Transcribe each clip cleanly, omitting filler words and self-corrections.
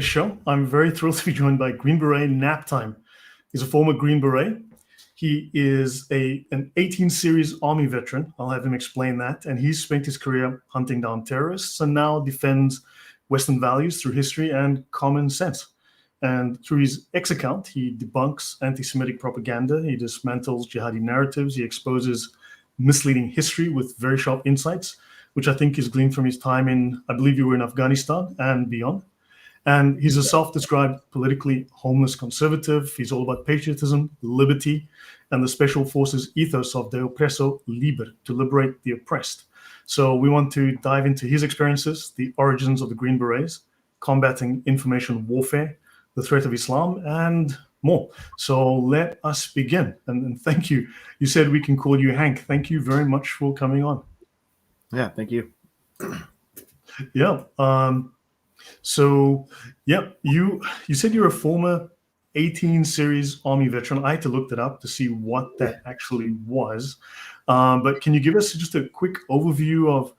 show. I'm very thrilled to be joined by Green Beret Nap Time. He's a former Green Beret. He is an 18 series Army veteran. I'll have him explain that. And he's spent his career hunting down terrorists and now defends Western values through history and common sense. And through his X account, he debunks anti-Semitic propaganda. He dismantles jihadi narratives. He exposes misleading history with very sharp insights, which I think is gleaned from his time in, I believe you were in Afghanistan and beyond. And he's a self-described politically homeless conservative. He's all about patriotism, liberty, and the special forces ethos of de oppresso liber, to liberate the oppressed. So we want to dive into his experiences, the origins of the Green Berets, combating information warfare, the threat of Islam, and more. So let us begin. And thank you. You said we can call you Hank. Thank you very much for coming on. Yeah, thank you. Yeah. So, yeah, you said you're a former 18 series Army veteran. I had to look that up to see what that actually was. But can you give us just a quick overview of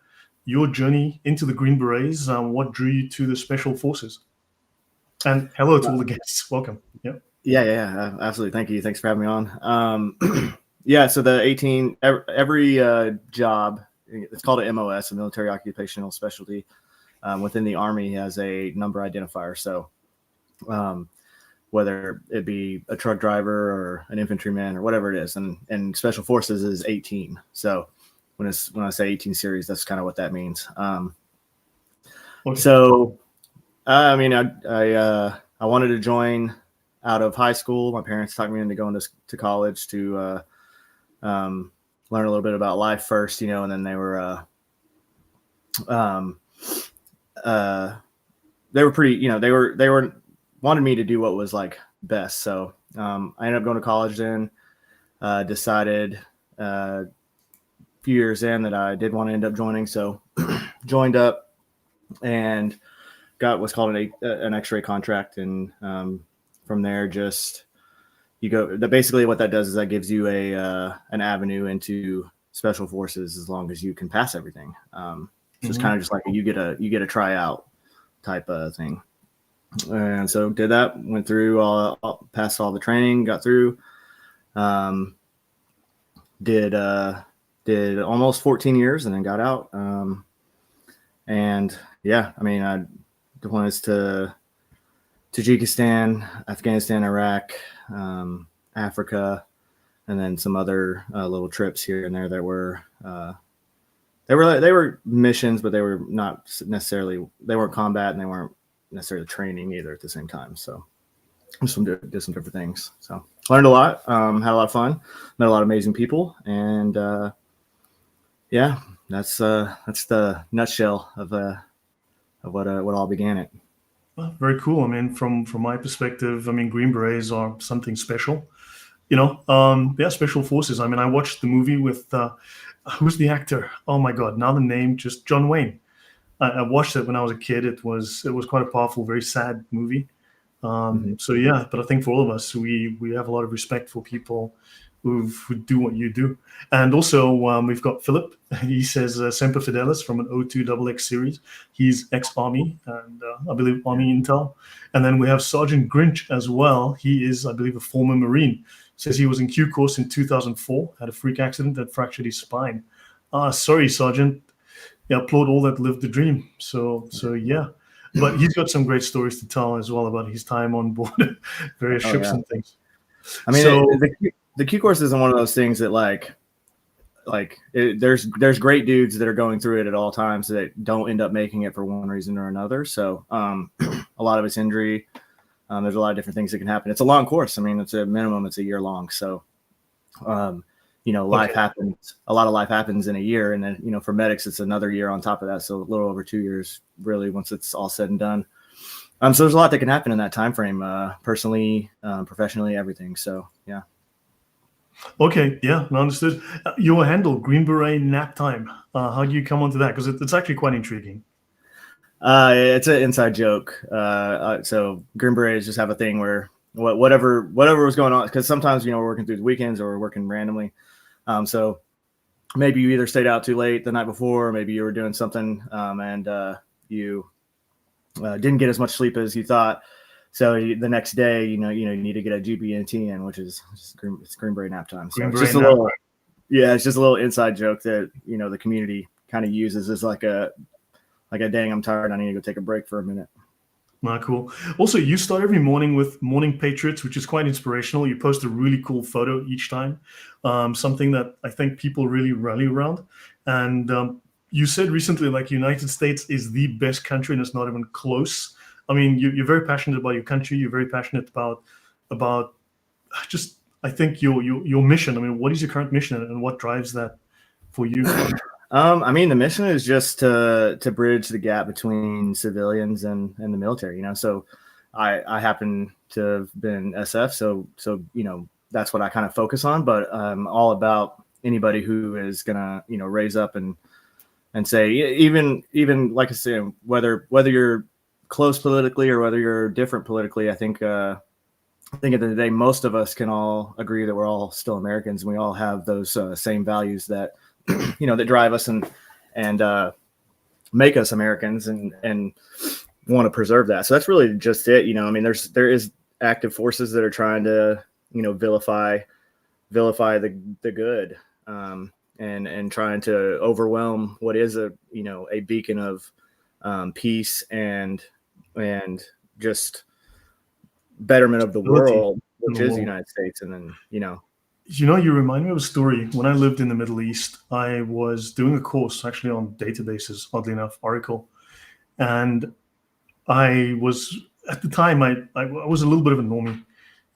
your journey into the Green Berets? What drew you to the Special Forces? And hello to all the guests. Welcome. Yeah. Yeah, absolutely. Thank you. Thanks for having me on. Yeah, so the 18, every job, it's called a MOS, a military occupational specialty. Within the Army has a number identifier. So whether it be a truck driver or an infantryman or whatever it is, and Special Forces is 18. So when I say 18 series, that's kind of what that means. Okay. So I mean, I wanted to join out of high school. My parents talked me into going to college to learn a little bit about life first, and then they were pretty, they were wanted me to do what was like best. So I ended up going to college then, decided a few years in that I did want to end up joining. So joined up and got what's called an X-ray contract. And from there, just you go, basically what that does is that gives you an avenue into Special Forces as long as you can pass everything. So it's kind of just like you get a tryout type of thing. And so did that, went through passed all the training, got through, did almost 14 years and then got out. And yeah, I mean, I deployed to Tajikistan, Afghanistan, Iraq, Africa, and then some other little trips here and there that were they were missions, but they were not necessarily, they weren't combat and they weren't necessarily training either at the same time. So did some different things. So learned a lot, had a lot of fun, met a lot of amazing people, and yeah, that's the nutshell of what all began it. Well, very cool. I mean, from my perspective, I mean, Green Berets are something special. Yeah, Special Forces. I mean, I watched the movie with who's the actor? Oh my God, now the name, just John Wayne. I watched it when I was a kid. It was quite a powerful, very sad movie. So yeah, but I think for all of us, we have a lot of respect for people who do what you do. And also we've got Philip. He says Semper Fidelis from an O2XX series. He's ex-Army and I believe Army Intel. And then we have Sergeant Grinch as well. He is, I believe, a former Marine. Says he was in Q course in 2004, had a freak accident that fractured his spine. Sorry, Sergeant. Yeah, applaud all that lived the dream. So yeah. But he's got some great stories to tell as well about his time on board various ships and things. I mean, the Q course isn't one of those things that there's great dudes that are going through it at all times that don't end up making it for one reason or another. So a lot of it's injury. There's a lot of different things that can happen. It's a long course. I mean, it's a minimum. It's a year long. So, life happens. A lot of life happens in a year, and then for medics, it's another year on top of that. So a little over 2 years, really, once it's all said and done. So there's a lot that can happen in that time frame, personally, professionally, everything. So yeah. Okay, yeah, understood. Your handle, Green Beret Nap Time. How do you come onto that? Because it's actually quite intriguing. It's an inside joke. So Green Berets just have a thing where whatever was going on, because sometimes we're working through the weekends or we're working randomly. So maybe you either stayed out too late the night before, or maybe you were doing something and you didn't get as much sleep as you thought. So the next day, you need to get a GBNT in, which is it's Green Beret Nap Time. So it's just a little, it's just a little inside joke that, the community kind of uses as like a dang, I'm tired, I need to go take a break for a minute. Cool. Also, you start every morning with Morning Patriots, which is quite inspirational. You post a really cool photo each time, something that I think people really rally around. And you said recently, like, United States is the best country, and it's not even close. I mean, you're very passionate about your country. You're very passionate about just, I think, your mission. I mean, what is your current mission, and what drives that for you? I mean, the mission is just to bridge the gap between civilians and the military. So I happen to have been SF, so that's what I kind of focus on. But I'm all about anybody who is gonna raise up and say, even like I said, whether you're close politically or whether you're different politically, I think at the end of the day, most of us can all agree that we're all still Americans, and we all have those same values that that drive us and make us Americans and want to preserve that. So that's really just it. I mean, there is active forces that are trying to vilify the good and trying to overwhelm what is a beacon of peace and just betterment of the world, which is the United States. And then you remind me of a story. When I lived in the Middle East, I was doing a course actually on databases, oddly enough, Oracle. And I was, at the time, I was a little bit of a normie.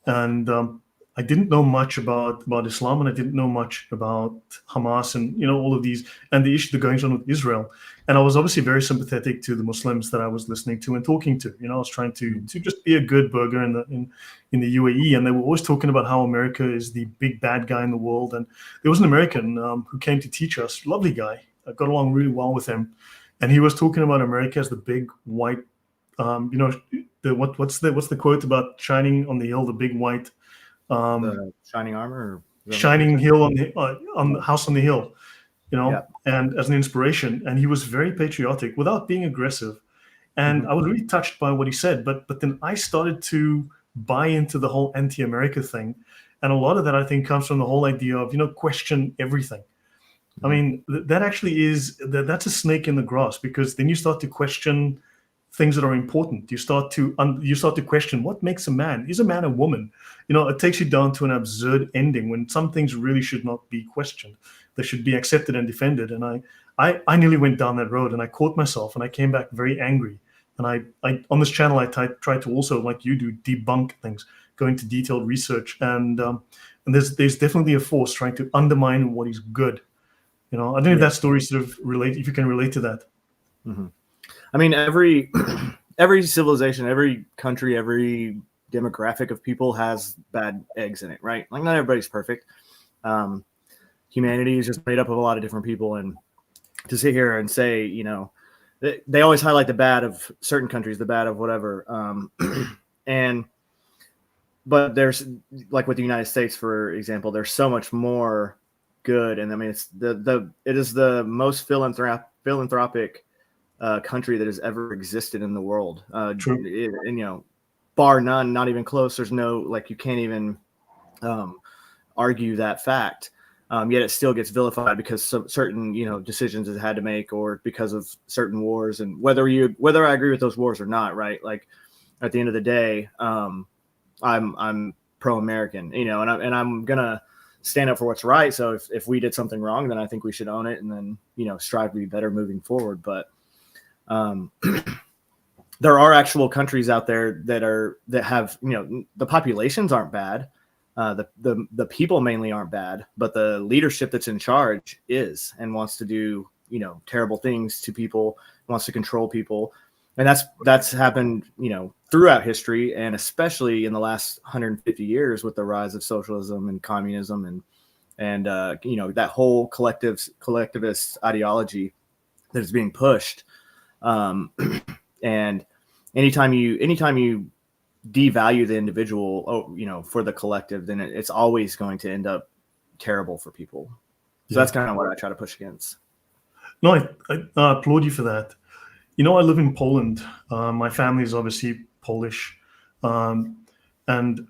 And I didn't know much about Islam, and I didn't know much about Hamas and all of these and the issue that goes on with Israel. And I was obviously very sympathetic to the Muslims that I was listening to and talking to. I was trying to just be a good burger in the UAE, and they were always talking about how America is the big bad guy in the world. And there was an American who came to teach us, lovely guy. I got along really well with him, and he was talking about America as the big white. What's the quote about shining on the hill, the big white. The shining armor, shining hill on the house on the hill, Yeah. and as an inspiration. And he was very patriotic without being aggressive. And I was really touched by what he said. But then I started to buy into the whole anti-America thing. And a lot of that, I think, comes from the whole idea of, question everything. I mean, that actually that's a snake in the grass, because then you start to question things that are important. You start to question what makes a man. Is a man a woman? It takes you down to an absurd ending when some things really should not be questioned. They should be accepted and defended. And I nearly went down that road, and I caught myself, and I came back very angry. And I on this channel, I try to also, like you do, debunk things, go into detailed research. And there's definitely a force trying to undermine what is good. I don't know if that story sort of if you can relate to that. Mm-hmm. I mean, every civilization, every country, every demographic of people has bad eggs in it, right? Like, not everybody's perfect. Humanity is just made up of a lot of different people, and to sit here and say, they always highlight the bad of certain countries, the bad of whatever. But there's, like with the United States, for example, there's so much more good. And I mean, it is the most philanthropic country that has ever existed in the world. True. Bar none, not even close. There's no, like, you can't even argue that fact. Yet it still gets vilified because certain decisions it had to make, or because of certain wars. And whether I agree with those wars or not, right? Like, at the end of the day, I'm pro-American, and I'm gonna stand up for what's right. So if we did something wrong, then I think we should own it, and then strive to be better moving forward. But there are actual countries out there that have the populations aren't bad, the people mainly aren't bad, but the leadership that's in charge is, and wants to do terrible things to people, wants to control people. And that's happened throughout history, and especially in the last 150 years with the rise of socialism and communism and that whole collectivist ideology that is being pushed. And anytime you devalue the individual, for the collective, then it's always going to end up terrible for people. So that's kind of what I try to push against. No, I applaud you for that. I live in Poland. My family is obviously Polish, um, and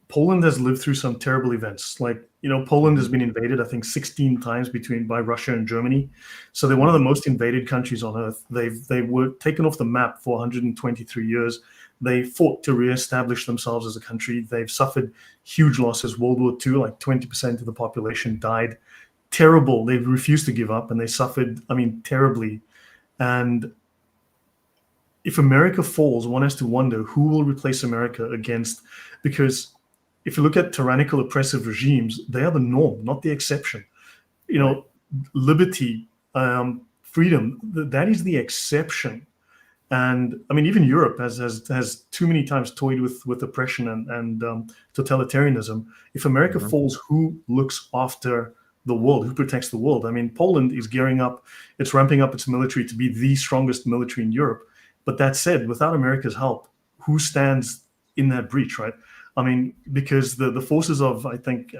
Poland has lived through some terrible events. Like, Poland has Mhm. been invaded, I think, 16 times by Russia and Germany. So they're one of the Mhm. most invaded countries on earth. They were taken off the map for 123 years. They fought to reestablish themselves as a country. They've suffered huge losses. World War II, like 20% of the population died. Terrible. They refused to give up, and they suffered, I mean, terribly. And if America falls, one has to wonder who will replace America against, because if you look at tyrannical oppressive regimes, they are the norm, not the exception. You Right. know, liberty, freedom, that is the exception. And I mean, even Europe has too many times toyed with oppression and totalitarianism. If America Mhm. falls, who looks after the world? Who protects the world? I mean, Poland is gearing up; it's ramping up its military to be the strongest military in Europe. But that said, without America's help, who stands in that breach, right? I mean, because the forces of, I think,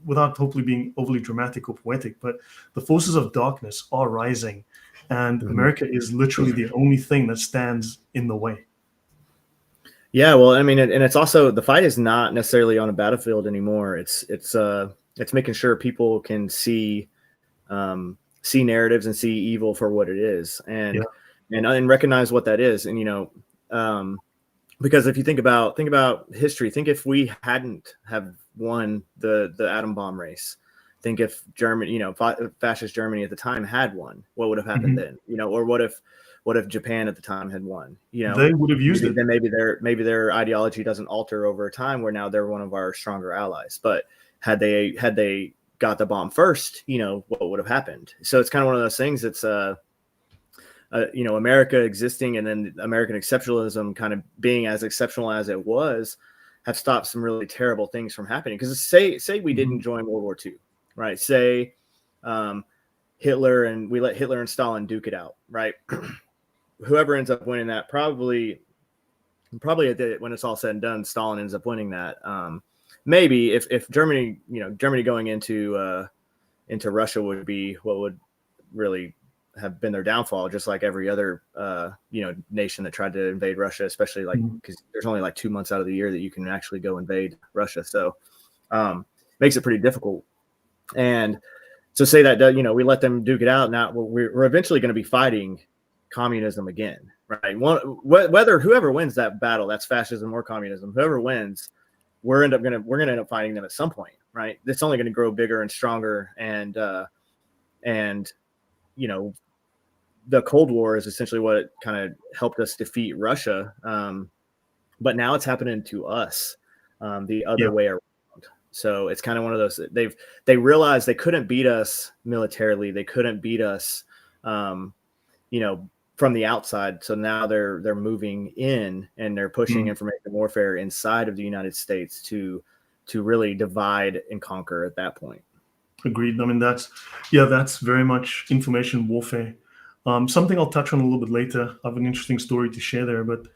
without hopefully being overly dramatic or poetic, but the forces of darkness are rising, and Mhm. America is literally the only thing that stands in the way. Yeah, well, I mean, and it's also the fight is not necessarily on a battlefield anymore. It's making sure people can see narratives and see evil for what it is, Yeah. and recognize what that is. And because if you think about history, think if we hadn't have won the atom bomb race, think if Germany, fascist Germany at the time had won, what would have happened Mhm. then? Or what if Japan at the time had won? They would have used Maybe it. then maybe their ideology doesn't alter over time, where now they're one of our stronger allies. But had they got the bomb first, what would have happened? So it's kind of one of those things. It's America existing and then American exceptionalism kind of being as exceptional as it was, have stopped some really terrible things from happening. Because say we didn't Mhm. join World War II, right? Say um, we let Hitler and Stalin duke it out, right? Whoever ends up winning that, probably when it's all said and done, Stalin ends up winning that. Maybe if Germany going into Russia would be what would really have been their downfall, just like every other nation that tried to invade Russia, especially like Mhm. because there's only like 2 months out of the year that you can actually go invade Russia. So makes it pretty difficult. And so say that we let them duke it out. Now we're eventually going to be fighting communism again, right? Whether whoever wins that battle, that's fascism or communism, whoever wins, we're gonna end up fighting them at some point, right? It's only going to grow bigger and stronger, and you know the Cold War is essentially what kind of helped us defeat Russia. But now it's happening to us, the other Yeah. way around. So it's kind of one of those. They realized they couldn't beat us militarily. They couldn't beat us, um, you know, from the outside. So now they're moving in and they're pushing Mhm. information warfare inside of the United States to really divide and conquer at that point. Agreed. I mean, that's very much information warfare. Something I'll touch on a little bit later. I have an interesting story to share there, but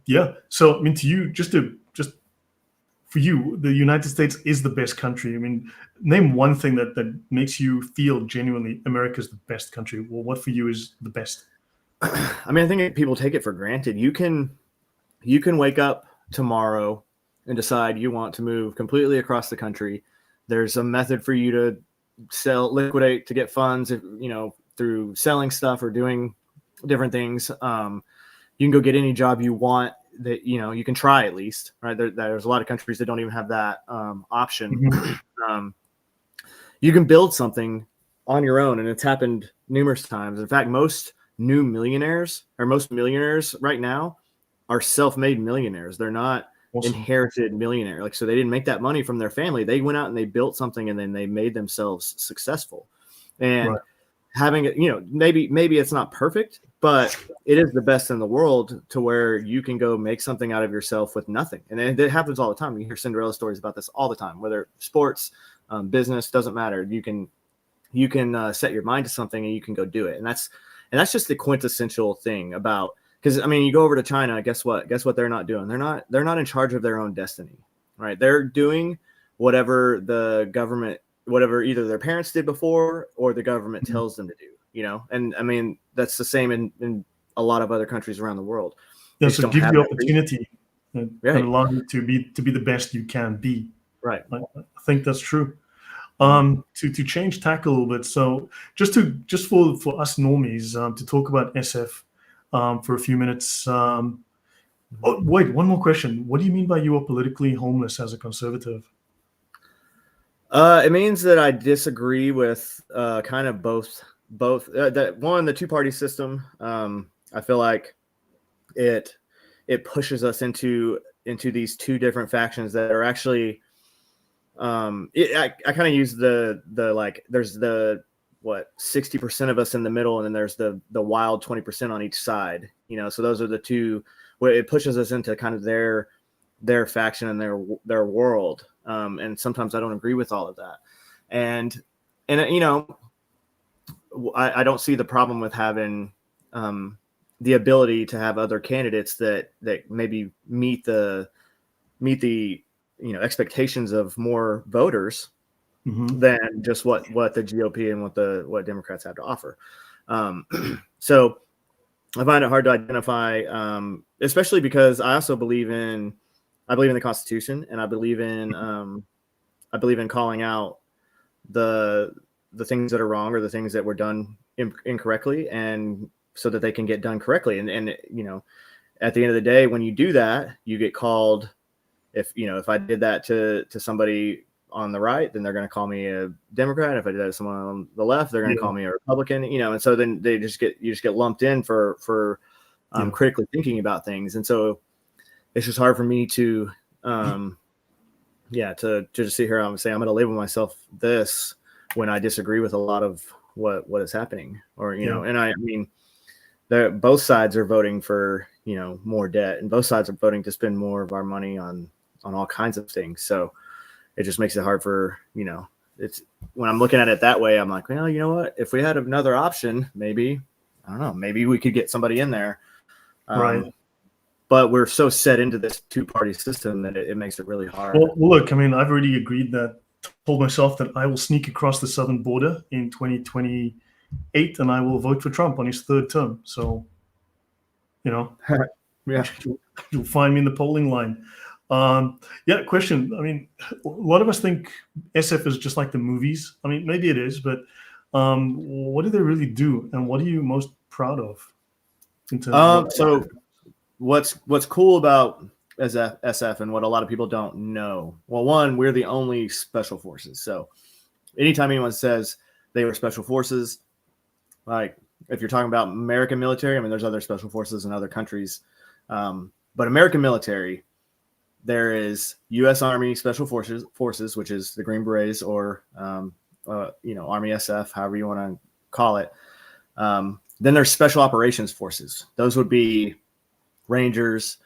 yeah. So, I mean, to you, just for you, the United States is the best country. I mean, name one thing that makes you feel genuinely America's the best country. Well, what for you is the best? I mean, I think people take it for granted. You can wake up tomorrow and decide you want to move completely across the country. There's a method for you to liquidate to get funds, through selling stuff or doing different things. You can go get any job you want that you can try at least. Right there's a lot of countries that don't even have that option. Mhm. um, you can build something on your own, and it's happened numerous times. In fact, most millionaires right now are self-made millionaires. They're not Awesome. inherited millionaire. Like, so they didn't make that money from their family. They went out and they built something and then they made themselves successful. And Right. having it, maybe it's not perfect, but it is the best in the world to where you can go make something out of yourself with nothing. And it happens all the time. You hear Cinderella stories about this all the time, whether sports, business, doesn't matter. You can set your mind to something and you can go do it. And that's just the quintessential thing about, because I mean, you go over to China, guess what they're not doing. They're not in charge of their own destiny, right? They're doing whatever the government, whatever either their parents did before or the government Mhm. tells them to do. and I mean, that's the same in a lot of other countries around the world. Yeah, They just so don't give have you that opportunity and Right. allow you to be the best you can be. Right. I think that's true. To change tack a little bit, so just for us normies, to talk about SF for a few minutes. Oh, wait, one more question. What do you mean by you are politically homeless as a conservative? It means that I disagree with kind of both that one, the two-party system. I feel like it pushes us into these two different factions that are actually I kind of use the like there's the 60% of us in the middle, and then there's the wild 20% on each side, so those are the two where it pushes us into kind of their faction and their world. And sometimes I don't agree with all of that, and I don't see the problem with having the ability to have other candidates that maybe meet the expectations of more voters than just what the GOP and what Democrats have to offer. So I find it hard to identify, especially because I also believe in the Constitution, and I believe in calling out the things that are wrong or the things that were done incorrectly, and so that they can get done correctly. And at the end of the day, when you do that, you get called. If I did that to somebody on the right, then they're going to call me a Democrat. If I did that to someone on the left, they're going to call me a Republican. And so then you just get lumped in for critically thinking about things. And so it's just hard for me to just sit here and say I'm going to label myself this when I disagree with a lot of what is happening, or and I mean, both sides are voting for more debt, and both sides are voting to spend more of our money on all kinds of things. So it just makes it hard for it's when I'm looking at it that way, I'm like, well, you know what, if we had another option, maybe we could get somebody in there. Right. But we're so set into this two-party system that it makes it really hard. Well, look, I mean, I've already told myself that I will sneak across the southern border in 2028, and I will vote for Trump on his third term. So, yeah, you'll find me in the polling line. Question. I mean, a lot of us think SF is just like the movies. I mean, maybe it is, but what do they really do, and what are you most proud of in terms of what's cool about SF and what a lot of people don't know? Well, one, we're the only special forces. So anytime anyone says they were special forces, like if you're talking about American military, I mean, there's other special forces in other countries, but American military, there is U.S. Army Special Forces, which is the Green Berets, or Army SF, however you want to call it. Then there's Special Operations Forces. Those would be Rangers.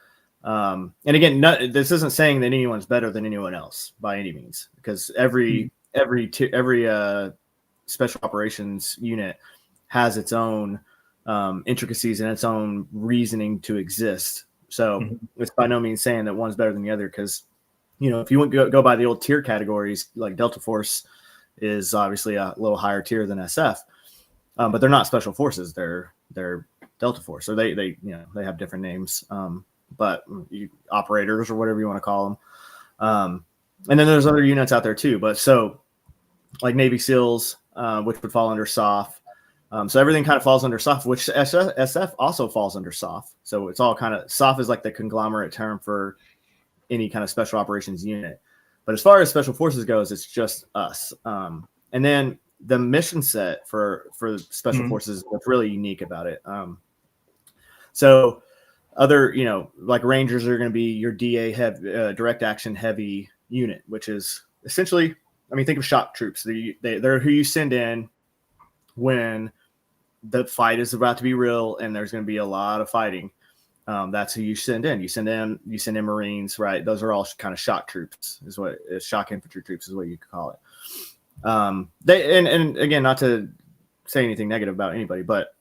And again, this isn't saying that anyone's better than anyone else by any means, because every special operations unit has its own intricacies and its own reasoning to exist. So it's by no means saying that one's better than the other, because if you go by the old tier categories, like Delta Force is obviously a little higher tier than SF, but they're not special forces. They're Delta Force, or they have different names, but operators or whatever you want to call them. And then there's other units out there too, but so like Navy SEALs, which would fall under SOF. So everything kind of falls under SOF, which SF also falls under SOF. So it's all kind of, SOF is like the conglomerate term for any kind of special operations unit. But as far as special forces goes, it's just us. And then the mission set for special forces, what's really unique about it. So other, like Rangers are going to be your DA direct action heavy unit, which is essentially, I mean, think of shock troops. They're who you send in when the fight is about to be real and there's going to be a lot of fighting. That's who you send in. You send in Marines, right? Those are all kind of shock troops, shock infantry troops is what you could call it. They and again, not to say anything negative about anybody, but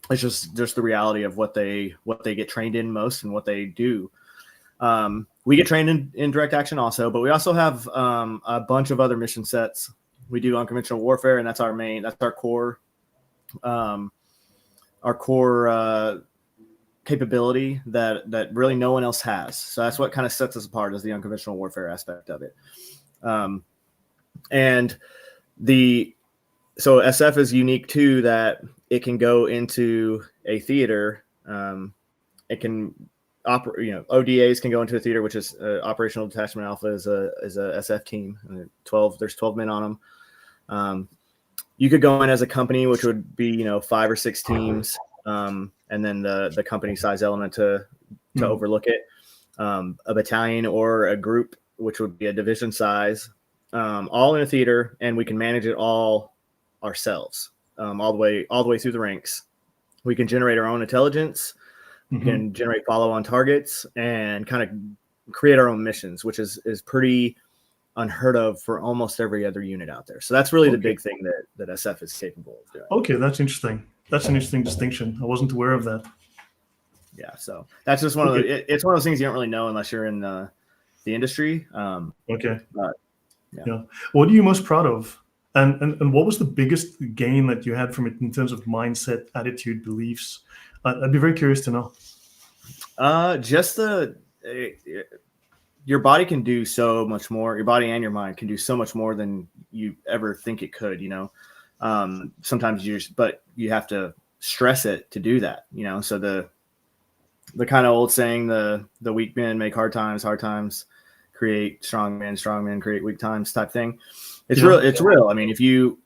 it's just the reality of what they get trained in most and what they do. We get trained in direct action also, but we also have a bunch of other mission sets. We do unconventional warfare, and that's our core our core capability that really no one else has. So that's what kind of sets us apart, is the unconventional warfare aspect of it. And so SF is unique too, that it can go into a theater. It can operate, ODAs can go into a theater, which is Operational Detachment Alpha is a SF team. 12 men on them. You could go in as a company, which would be 5 or 6 teams, and then the company size element to overlook it. A battalion or a group, which would be a division size, all in a theater, and we can manage it all ourselves, all the way through the ranks. We can generate our own intelligence. We can generate follow-on targets and kind of create our own missions, which is pretty unheard of for almost every other unit out there. So that's really the big thing that SF is capable of doing. Okay, that's interesting. That's an interesting distinction. I wasn't aware of that. Yeah, so that's just one of the. It's one of those things you don't really know unless you're in the industry. Okay. Yeah. What are you most proud of? And what was the biggest gain that you had from it in terms of mindset, attitude, beliefs? I'd be very curious to know. Just your body can do so much more. Your body and your mind can do so much more than you ever think it could. Sometimes but you have to stress it to do that. So the kind of old saying, the weak men make hard times create strong men create weak times type thing. It's real. It's real. I mean, if you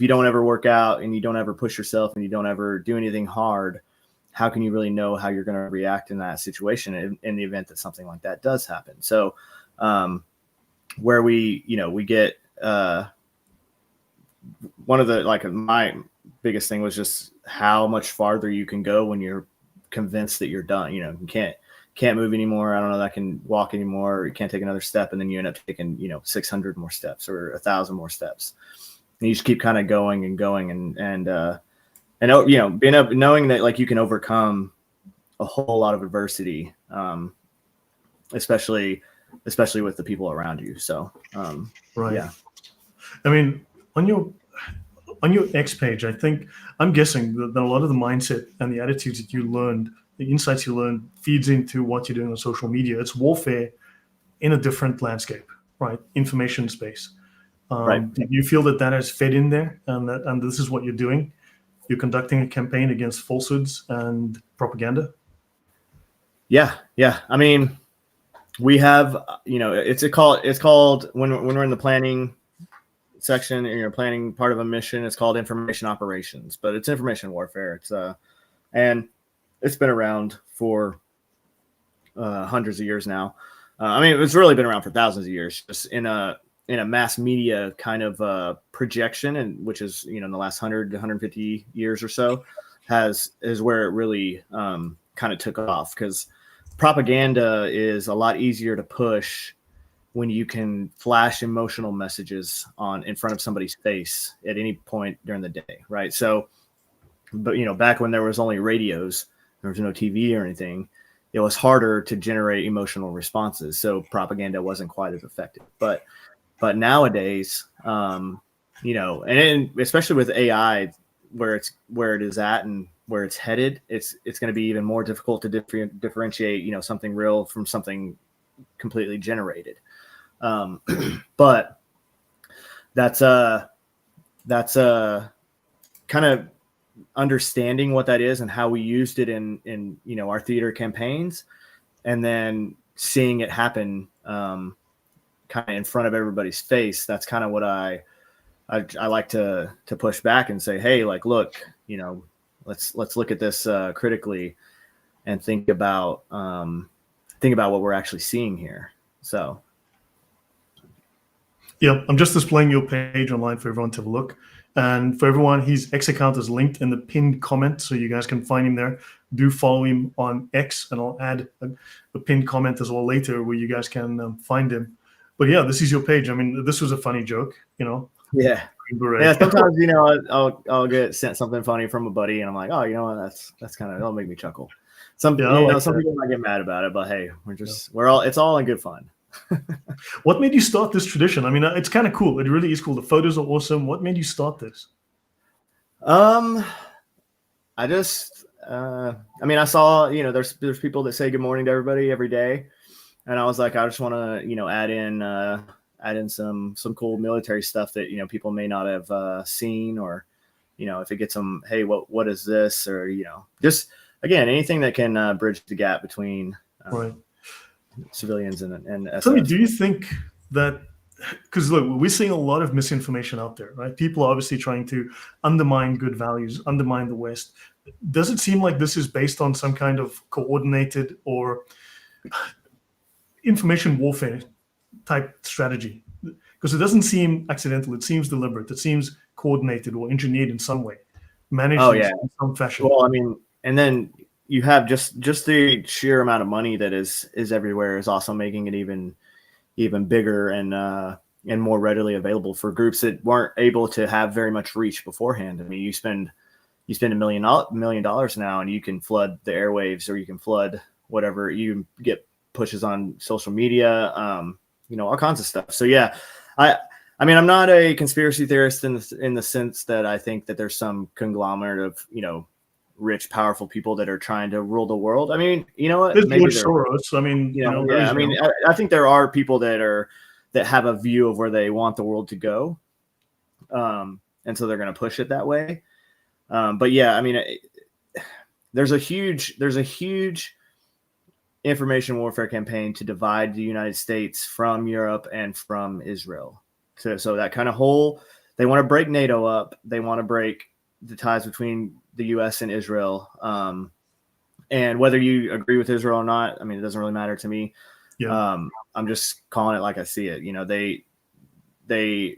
don't ever work out and you don't ever push yourself and you don't ever do anything hard, how can you really know how you're going to react in that situation in the event that something like that does happen? So, where we get one of my biggest thing was just how much farther you can go when you're convinced that you're done. You can't move anymore. I don't know that I can walk anymore. You can't take another step, and then you end up taking 600 more steps or 1,000 more steps, and you just keep kind of going and going and being up, knowing that you can overcome a whole lot of adversity, especially with the people around you. So right. Yeah. I mean, on your X page, I'm guessing that a lot of the mindset and the attitudes that you learned, the insights you learned, feeds into what you're doing on social media. It's warfare in a different landscape, right? Information space. Right. Do you feel that has fed in there, and this is what you're doing? You're conducting a campaign against falsehoods and propaganda? Yeah. I mean, we have, it's called when we're in the planning section and you're planning part of a mission, it's called information operations, but it's information warfare. It's and it's been around for hundreds of years now. I mean, it's really been around for thousands of years, just in a mass media kind of projection, and which is in the last 100 to 150 years or so is where it really kind of took off, because propaganda is a lot easier to push when you can flash emotional messages in front of somebody's face at any point during the day, right? So, but back when there was only radios, there was no TV or anything, it was harder to generate emotional responses, so propaganda wasn't quite as effective. But nowadays, and especially with AI, where it is at and where it's headed, it's going to be even more difficult to differentiate, something real from something completely generated. But that's kind of understanding what that is and how we used it in our theater campaigns, and then seeing it happen kind of in front of everybody's face. That's kind of what I like to push back and say, hey, look, let's look at this critically and think about what we're actually seeing here. So yeah, I'm just displaying your page online for everyone to have a look. And for everyone, his X account is linked in the pinned comment, so you guys can find him there. Do follow him on X, and I'll add a pinned comment as well later where you guys can find him. But yeah, this is your page. I mean, this was a funny joke, Yeah. Yeah. Sometimes I'll get sent something funny from a buddy, and I'm like, oh, you know what? That's kind of, that'll make me chuckle. Some people might get mad about it, but hey, it's all in good fun. What made you start this tradition? I mean, it's kind of cool. It really is cool. The photos are awesome. What made you start this? I just, I mean, I saw, there's people that say good morning to everybody every day. And I was like, I just want to, add in some cool military stuff that, people may not have seen, or, if it gets them, hey, what is this? Or, just, again, anything that can bridge the gap between Right. civilians and SS. Tell me, do you think that, because look, we're seeing a lot of misinformation out there, right? People are obviously trying to undermine good values, undermine the West. Does it seem like this is based on some kind of coordinated or information warfare type strategy? Because it doesn't seem accidental. It seems deliberate. It seems coordinated or engineered in some way, managed in some fashion. Well, I mean, and then you have just the sheer amount of money that is everywhere is also making it even bigger and more readily available for groups that weren't able to have very much reach beforehand. I mean, you spend $1 million now, and you can flood the airwaves, or you can flood whatever. You get pushes on social media, all kinds of stuff. So yeah, I mean, I'm not a conspiracy theorist in the sense that I think that there's some conglomerate of, rich, powerful people that are trying to rule the world. I mean, you know what? There's George Soros. I mean, I mean, I think there are people that have a view of where they want the world to go. And so they're going to push it that way. But yeah, I mean, there's a huge information warfare campaign to divide the United States from Europe and from Israel. So that kind of they want to break NATO up. They want to break the ties between the U.S. and Israel. And whether you agree with Israel or not, I mean, it doesn't really matter to me. Yeah. I'm just calling it like I see it. They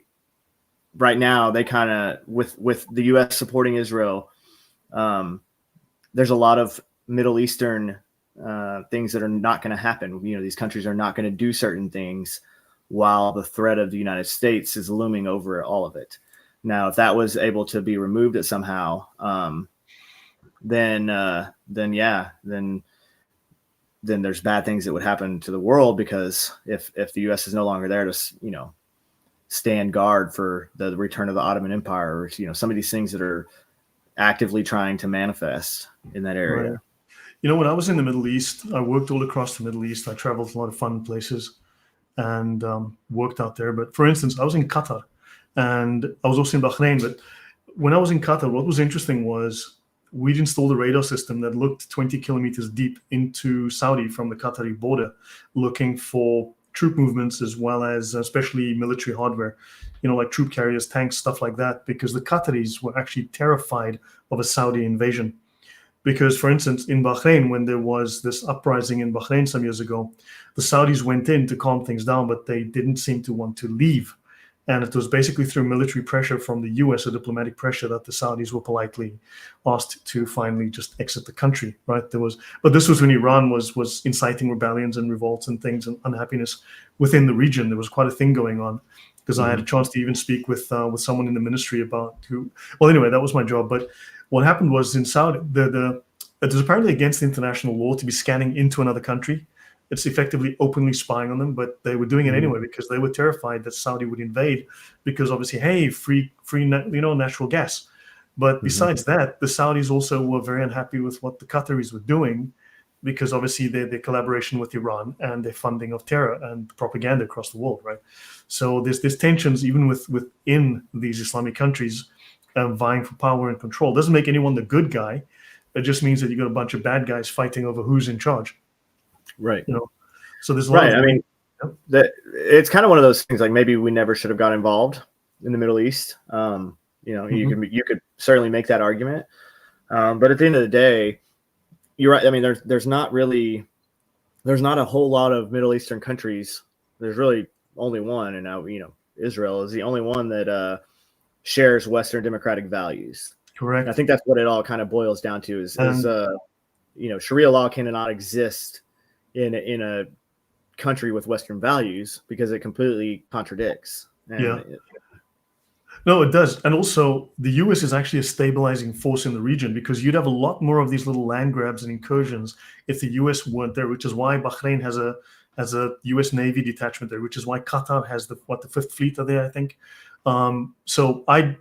right now, they kind of, with the U.S. supporting Israel, there's a lot of Middle Eastern things that are not going to happen. These countries are not going to do certain things while the threat of the United States is looming over all of it. Now, if that was able to be removed somehow, then there's bad things that would happen to the world, because if the U.S. is no longer there to, stand guard for the return of the Ottoman Empire, or, some of these things that are actively trying to manifest in that area. Right. When I was in the Middle East, I worked all across the Middle East. I traveled to a lot of fun places and worked out there. But for instance, I was in Qatar, and I was also in Bahrain. But when I was in Qatar, what was interesting was we'd installed a radar system that looked 20 kilometers deep into Saudi from the Qatari border, looking for troop movements, as well as especially military hardware, like troop carriers, tanks, stuff like that, because the Qataris were actually terrified of a Saudi invasion. Because, for instance, in Bahrain, when there was this uprising in Bahrain some years ago, the Saudis went in to calm things down, but they didn't seem to want to leave. And it was basically through military pressure from the US, or diplomatic pressure, that the Saudis were politely asked to finally just exit the country, right? But this was when Iran was inciting rebellions and revolts and things and unhappiness within the region. There was quite a thing going on, because I had a chance to even speak with someone in the ministry about well, anyway, that was my job. But what happened was, in Saudi, it was apparently against international law to be scanning into another country. It's effectively openly spying on them, but they were doing it anyway, because they were terrified that Saudi would invade, because obviously, hey, free, natural gas. But besides that, the Saudis also were very unhappy with what the Qataris were doing, because obviously their collaboration with Iran and their funding of terror and propaganda across the world, right? So there's tensions even within these Islamic countries, vying for power and control. Doesn't make anyone the good guy. It just means that you got a bunch of bad guys fighting over who's in charge. Right. So there's a lot of, I mean, it's kind of one of those things, like maybe we never should have got involved in the Middle East. You could certainly make that argument. But at the end of the day, you're right. I mean, there's not a whole lot of Middle Eastern countries. There's really only one. And now, Israel is the only one that shares Western democratic values. Correct. And I think that's what it all kind of boils down to is Sharia law cannot exist in a country with Western values, because it completely contradicts. No, it does. And also, the US is actually a stabilizing force in the region, because you'd have a lot more of these little land grabs and incursions if the US weren't there, which is why Bahrain has a US Navy detachment there, which is why Qatar has the Fifth Fleet are there, I think. So so I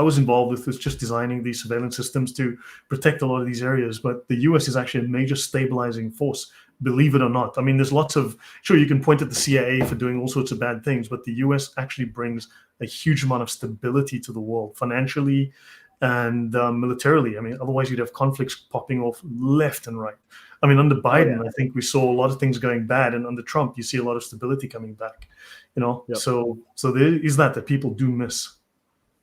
was involved with this, just designing these surveillance systems to protect a lot of these areas. But the US is actually a major stabilizing force, believe it or not. I mean, there's lots of, sure, you can point at the CIA for doing all sorts of bad things, but the US actually brings a huge amount of stability to the world, financially and militarily. I mean, otherwise you'd have conflicts popping off left and right. I mean, under Biden, I think we saw a lot of things going bad, and under Trump, you see a lot of stability coming back. Yep. So there is that people do miss.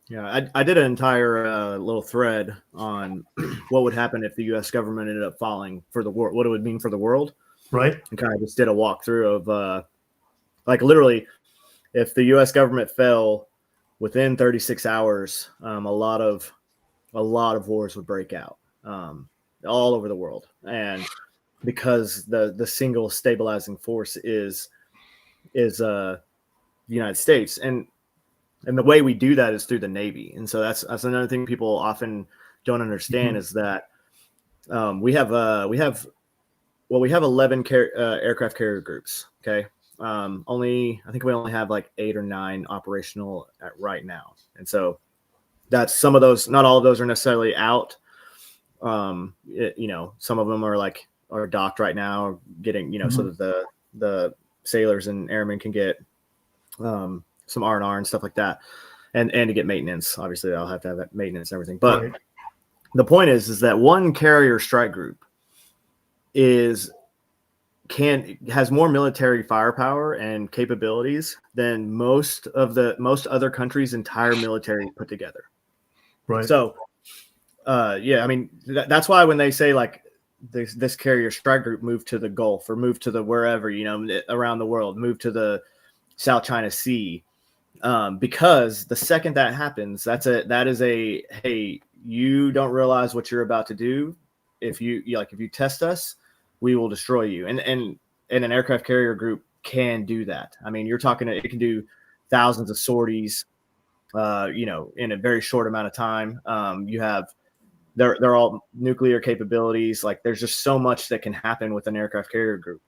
Yeah, I did an entire little thread on what would happen if the U.S. government ended up falling for the world, what it would mean for the world. Right. And kind of just did a walkthrough of like literally if the U.S. government fell within 36 hours, a lot of wars would break out all over the world. And because the single stabilizing force is the United States. And the way we do that is through the Navy. And so that's another thing people often don't understand is that we have 11 aircraft carrier groups. Okay. I think we only have like 8 or 9 operational right now. And so that's some of those, not all of those are necessarily out. Some of them are docked right now, getting, so that the sailors and airmen can get some R&R and stuff like that, and to get maintenance. Obviously, I'll have to have that maintenance and everything. But the point is that one carrier strike group has more military firepower and capabilities than most other countries' entire military put together. Right. So, I mean, that's why when they say like this carrier strike group moved to the Gulf or moved to the wherever, around the world, moved to the South China Sea, because the second that happens, that is a hey, you don't realize what you're about to do. If you test us, we will destroy you. And an aircraft carrier group can do that. I mean, you're talking, it can do thousands of sorties, in a very short amount of time. They're all nuclear capabilities. Like there's just so much that can happen with an aircraft carrier group.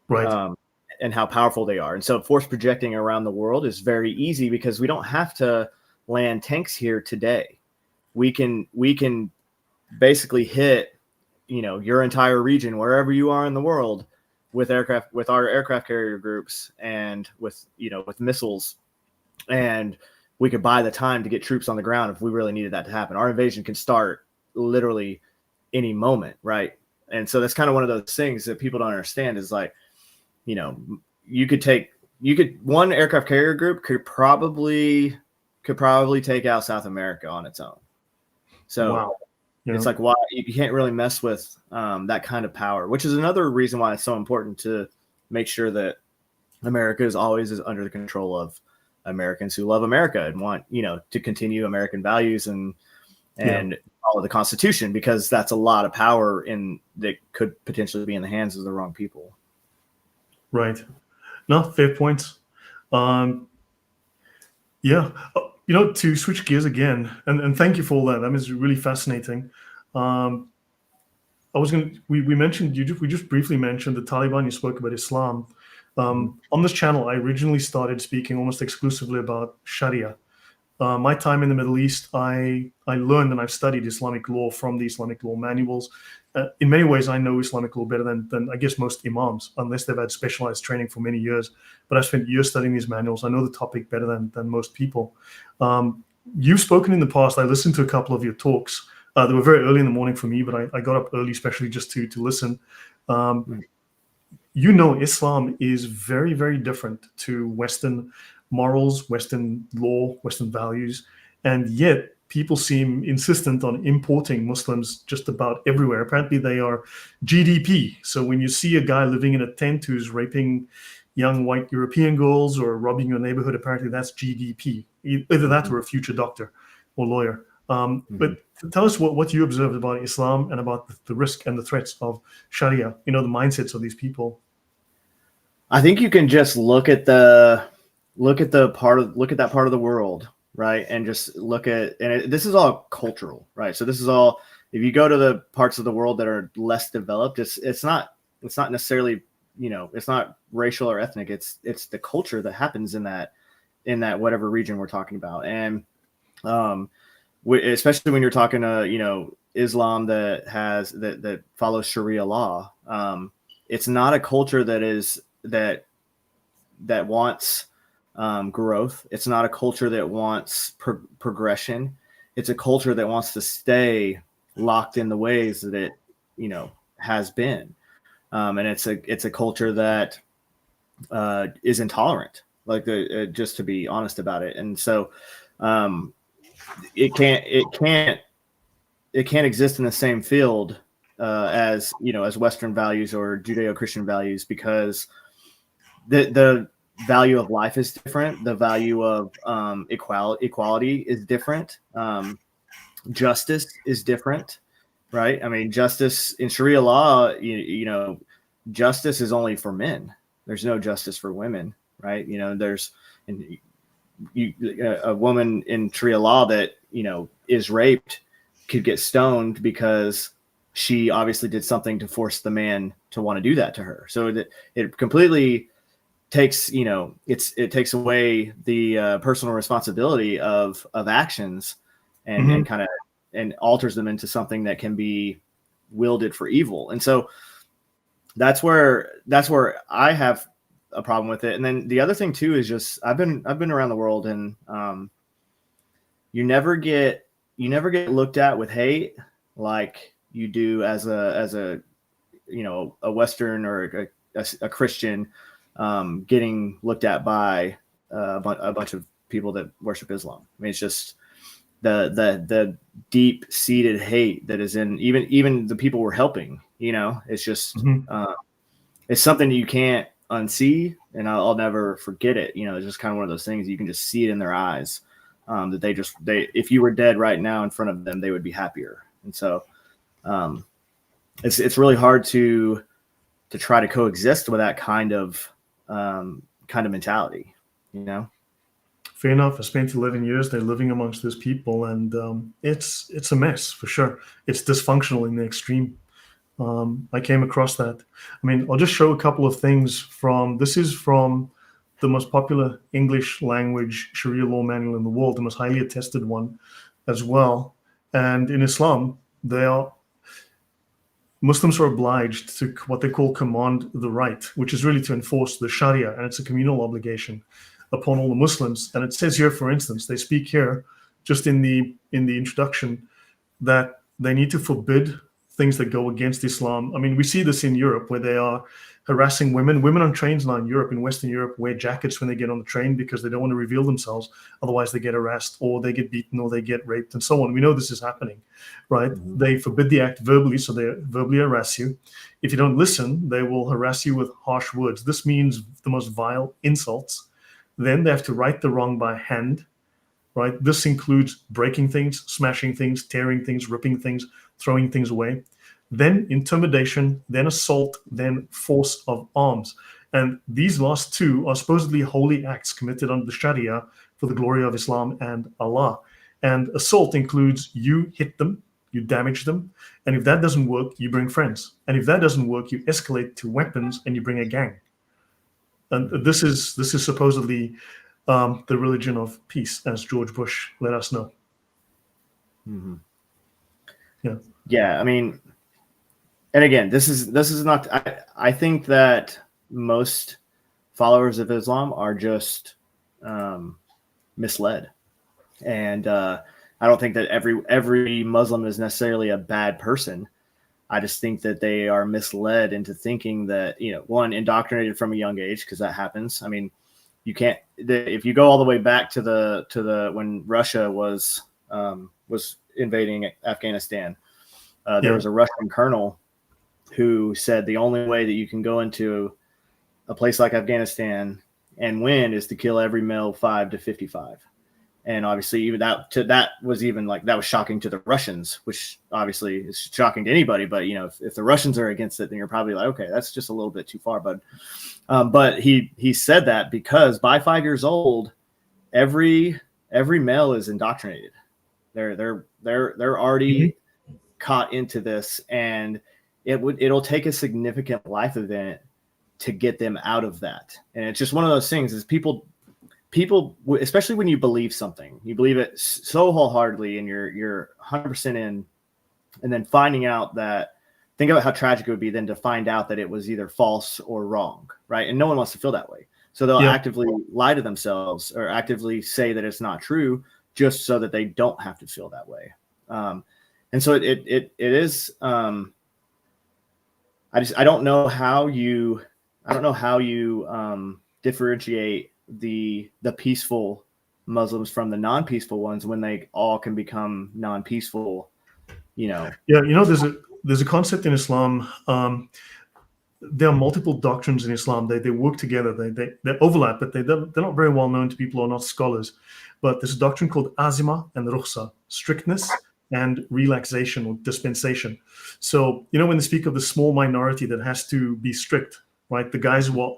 Right. And how powerful they are. And so force projecting around the world is very easy because we don't have to land tanks here today. We can basically hit, your entire region, wherever you are in the world, with our aircraft carrier groups and with missiles. And we could buy the time to get troops on the ground if we really needed that to happen. Our invasion can start literally any moment. Right. And so that's kind of one of those things that people don't understand is like, one aircraft carrier group could probably take out South America on its own. So wow. It's like, why you can't really mess with that kind of power, which is another reason why it's so important to make sure that America is always under the control of Americans who love America and want, to continue American values and follow the Constitution, because that's a lot of power that could potentially be in the hands of the wrong people. Right. No, fair points. To switch gears again, and thank you for all that. That was really fascinating. We mentioned, we just briefly mentioned the Taliban, you spoke about Islam. On this channel, I originally started speaking almost exclusively about Sharia. My time in the Middle East, I learned and I've studied Islamic law from the Islamic law manuals. In many ways, I know Islamic law better than I guess most imams, unless they've had specialized training for many years. But I've spent years studying these manuals. I know the topic better than most people. You've spoken in the past. I listened to a couple of your talks. They were very early in the morning for me, but I got up early, especially just to listen. Islam is very, very different to Western morals, Western law, Western values, and yet people seem insistent on importing Muslims just about everywhere. Apparently they are GDP. So when you see a guy living in a tent who's raping young white European girls or robbing your neighborhood, apparently that's GDP. Either that or a future doctor or lawyer. But tell us what you observed about Islam and about the risk and the threats of Sharia, the mindsets of these people. I think you can just look at that part of the world, right? And just this is all cultural, right? So this is all, if you go to the parts of the world that are less developed, it's not necessarily, it's not racial or ethnic. It's the culture that happens in in that whatever region we're talking about. And especially when you're talking Islam that follows Sharia law, it's not a culture that wants growth. It's not a culture that wants progression. It's a culture that wants to stay locked in the ways that it has been, and it's a culture that is intolerant, like just to be honest about it. And so it can't exist in the same field as Western values or Judeo-Christian values, because the value of life is different. The value of equality is different. Justice is different, right? I mean, justice in Sharia law, justice is only for men. There's no justice for women, right? There's a woman in Sharia law that is raped could get stoned because she obviously did something to force the man to want to do that to her. So it completely takes it takes away the personal responsibility of actions, and kind of and alters them into something that can be wielded for evil. And so that's where I have a problem with it. And then the other thing too is just I've been around the world, and you never get looked at with hate like you do as a Western or a Christian getting looked at by a bunch of people that worship Islam. I mean, it's just the deep seated hate that is in even the people we're helping. It's just it's something you can't unsee, and I'll never forget it. It's just kind of one of those things you can just see it in their eyes, that they if you were dead right now in front of them, they would be happier. And so it's really hard to try to coexist with that kind of mentality. Fair enough. I spent 11 years there living amongst those people, and it's a mess for sure. It's dysfunctional in the extreme. I came across that. I mean, I'll just show a couple of things this is from the most popular English language Sharia law manual in the world, the most highly attested one as well. And in Islam, Muslims are obliged to what they call command the right, which is really to enforce the Sharia, and it's a communal obligation upon all the Muslims. And it says here, for instance, they speak here just in the introduction that they need to forbid things that go against Islam. I mean, we see this in Europe where they are harassing women. Women on trains now in Europe, in Western Europe, wear jackets when they get on the train because they don't want to reveal themselves. Otherwise, they get harassed, or they get beaten, or they get raped, and so on. We know this is happening, right? Mm-hmm. They forbid the act verbally, so they verbally harass you. If you don't listen, they will harass you with harsh words. This means the most vile insults. Then they have to right the wrong by hand, right? This includes breaking things, smashing things, tearing things, ripping things, throwing things away. Then intimidation, then assault, then force of arms. And these last two are supposedly holy acts committed under the Sharia for the glory of Islam and Allah. And assault includes you hit them, you damage them. And if that doesn't work, you bring friends. And if that doesn't work, you escalate to weapons and you bring a gang. And this is supposedly the religion of peace, as George Bush let us know. Mm-hmm. Yeah. Yeah. I mean, and again, this is not. I think that most followers of Islam are just misled, and I don't think that every Muslim is necessarily a bad person. I just think that they are misled into thinking that, one, indoctrinated from a young age, because that happens. I mean, you can't, if you go all the way back to the when Russia was invading Afghanistan, there was a Russian colonel who said the only way that you can go into a place like Afghanistan and win is to kill every male 5 to 55. And obviously even that was shocking to the Russians, which obviously is shocking to anybody. But, if the Russians are against it, then you're probably like, okay, that's just a little bit too far. But he said that because by 5 years old, every male is indoctrinated. They're already caught into this, and it'll take a significant life event to get them out of that. And it's just one of those things is people people, especially when you believe something, you believe it so wholeheartedly, and you're 100% in, and then finding out that, think about how tragic it would be then to find out that it was either false or wrong, right? And no one wants to feel that way. So they'll actively lie to themselves or actively say that it's not true just so that they don't have to feel that way. And so it is, I don't know how you differentiate the peaceful Muslims from the non-peaceful ones when they all can become non-peaceful, Yeah, there's a concept in Islam. There are multiple doctrines in Islam. They work together. They overlap, but they're not very well known to people who are not scholars. But there's a doctrine called azima and rukhsa, strictness and relaxation or dispensation. So, when they speak of the small minority that has to be strict, right? The guys who are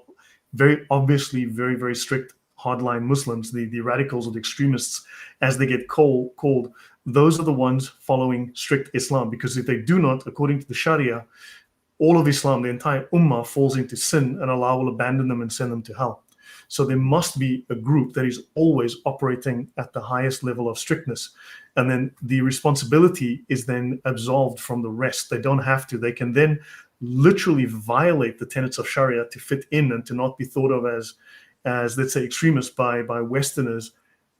very obviously very, very strict hardline Muslims, the radicals or the extremists, as they get called, those are the ones following strict Islam. Because if they do not, according to the Sharia, all of Islam, the entire ummah, falls into sin, and Allah will abandon them and send them to hell. So there must be a group that is always operating at the highest level of strictness. And then the responsibility is then absolved from the rest. They don't have to. They can then literally violate the tenets of Sharia to fit in and to not be thought of as let's say, extremists by Westerners.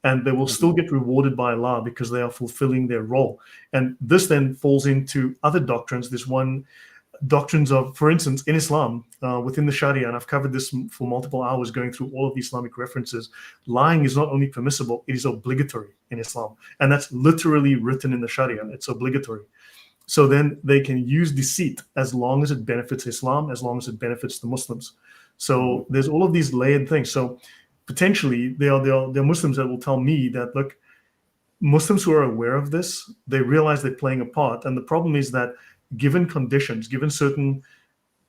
And they will still get rewarded by Allah because they are fulfilling their role. And this then falls into other doctrines. There's one doctrines of, for instance, in Islam, within the Sharia, and I've covered this for multiple hours going through all of the Islamic references, lying is not only permissible, it is obligatory in Islam. And that's literally written in the Sharia. It's obligatory. So then they can use deceit as long as it benefits Islam, as long as it benefits the Muslims. So there's all of these layered things. So potentially there are Muslims that will tell me that, look, Muslims who are aware of this, they realize they're playing a part. And the problem is that given conditions, given certain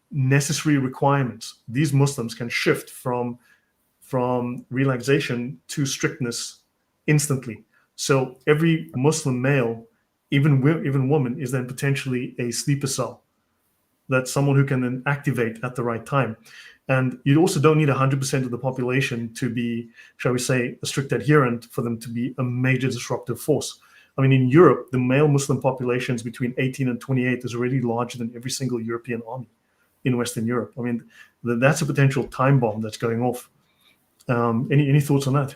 necessary requirements, these Muslims can shift from relaxation to strictness instantly. So every Muslim male, even woman, is then potentially a sleeper cell. That's someone who can then activate at the right time. And you also don't need 100% of the population to be, shall we say, a strict adherent for them to be a major disruptive force. I mean, in Europe, the male Muslim populations between 18 and 28 is already larger than every single European army in Western Europe. I mean, that's a potential time bomb that's going off. Any thoughts on that?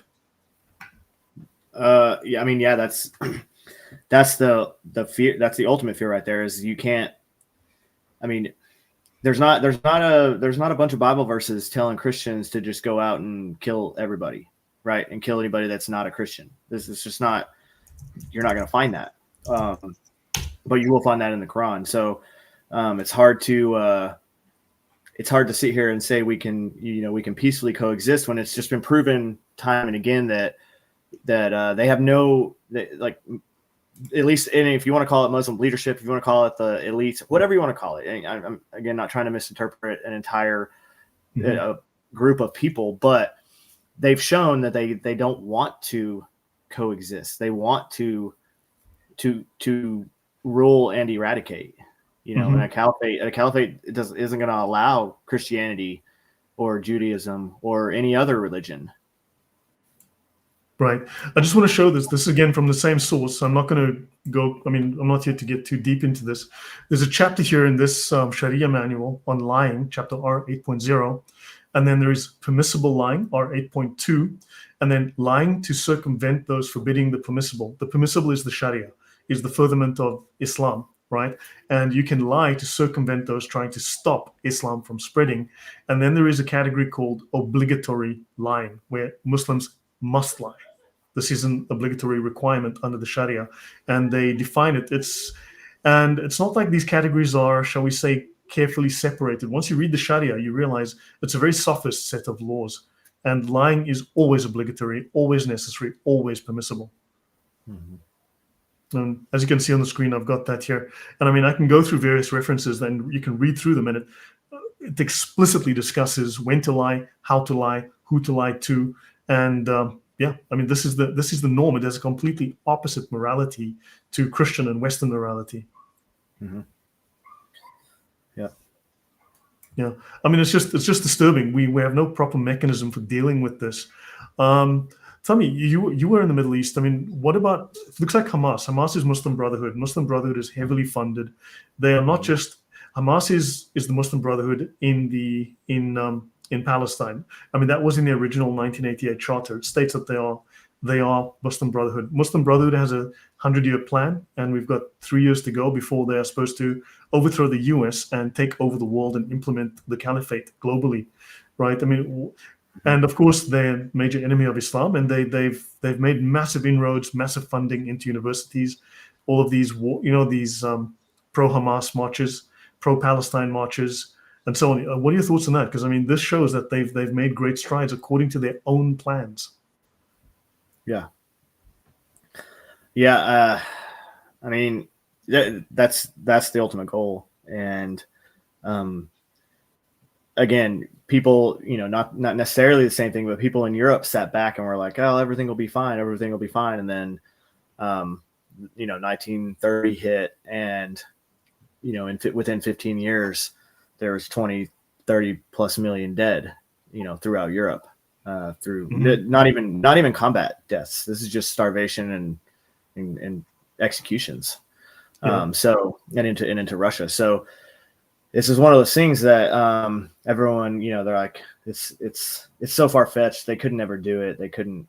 Yeah, I mean, yeah, that's the fear. That's the ultimate fear right there. Is you can't. I mean, there's not a bunch of Bible verses telling Christians to just go out and kill everybody, right? And kill anybody that's not a Christian. This is just not. You're not going to find that, but you will find that in the Quran. So it's hard to sit here and say we can peacefully coexist when it's just been proven time and again that they have at least, and if you want to call it Muslim leadership, if you want to call it the elites, whatever you want to call it. And I'm again not trying to misinterpret an entire group of people, but they've shown that they don't want to coexist. They want to rule and eradicate. And a caliphate isn't going to allow Christianity or Judaism or any other religion. Right. I just want to show this. This is again from the same source. I'm not going to go. I mean, I'm not here to get too deep into this. There's a chapter here in this Sharia manual on lying, chapter R 8.0. And then there is permissible lying, R 8.2. And then lying to circumvent those forbidding the permissible. The permissible is the Sharia, is the furtherment of Islam, right? And you can lie to circumvent those trying to stop Islam from spreading. And then there is a category called obligatory lying, where Muslims must lie. This is an obligatory requirement under the Sharia, and they define it. It's not like these categories are, shall we say, carefully separated. Once you read the Sharia, you realize it's a very sophist set of laws, and lying is always obligatory, always necessary, always permissible. And as you can see on the screen, I've got that here. And I mean, I can go through various references, and you can read through them, and it explicitly discusses when to lie, how to lie, who to lie to. And yeah, I mean, this is the norm. It has a completely opposite morality to Christian and Western morality. Yeah. I mean, it's just disturbing. We have no proper mechanism for dealing with this. Tell me, you were in the Middle East. I mean, what about? It looks like Hamas. Hamas is Muslim Brotherhood. Muslim Brotherhood is heavily funded. They are not just Hamas is the Muslim Brotherhood in Palestine. I mean, that was in the original 1988 charter. It states that they are Muslim Brotherhood. Muslim Brotherhood has a 100-year plan, and we've got 3 years to go before they are supposed to overthrow the U.S. and take over the world and implement the caliphate globally, right? I mean, and of course they're a major enemy of Islam, and they've made massive inroads, massive funding into universities, all of these these pro-Hamas marches, pro-Palestine marches, and so on. What are your thoughts on that? Because I mean, this shows that they've made great strides according to their own plans. Yeah. Yeah. I mean, that's the ultimate goal. And again, people, not necessarily the same thing, but people in Europe sat back and were like, oh, everything will be fine. Everything will be fine. And then, 1930 hit, and, within 15 years, there was 20, 30 plus million dead, throughout Europe, through not even combat deaths. This is just starvation and executions. Yeah. And into Russia. So this is one of those things that everyone, they're like, it's so far fetched. They could never do it. They couldn't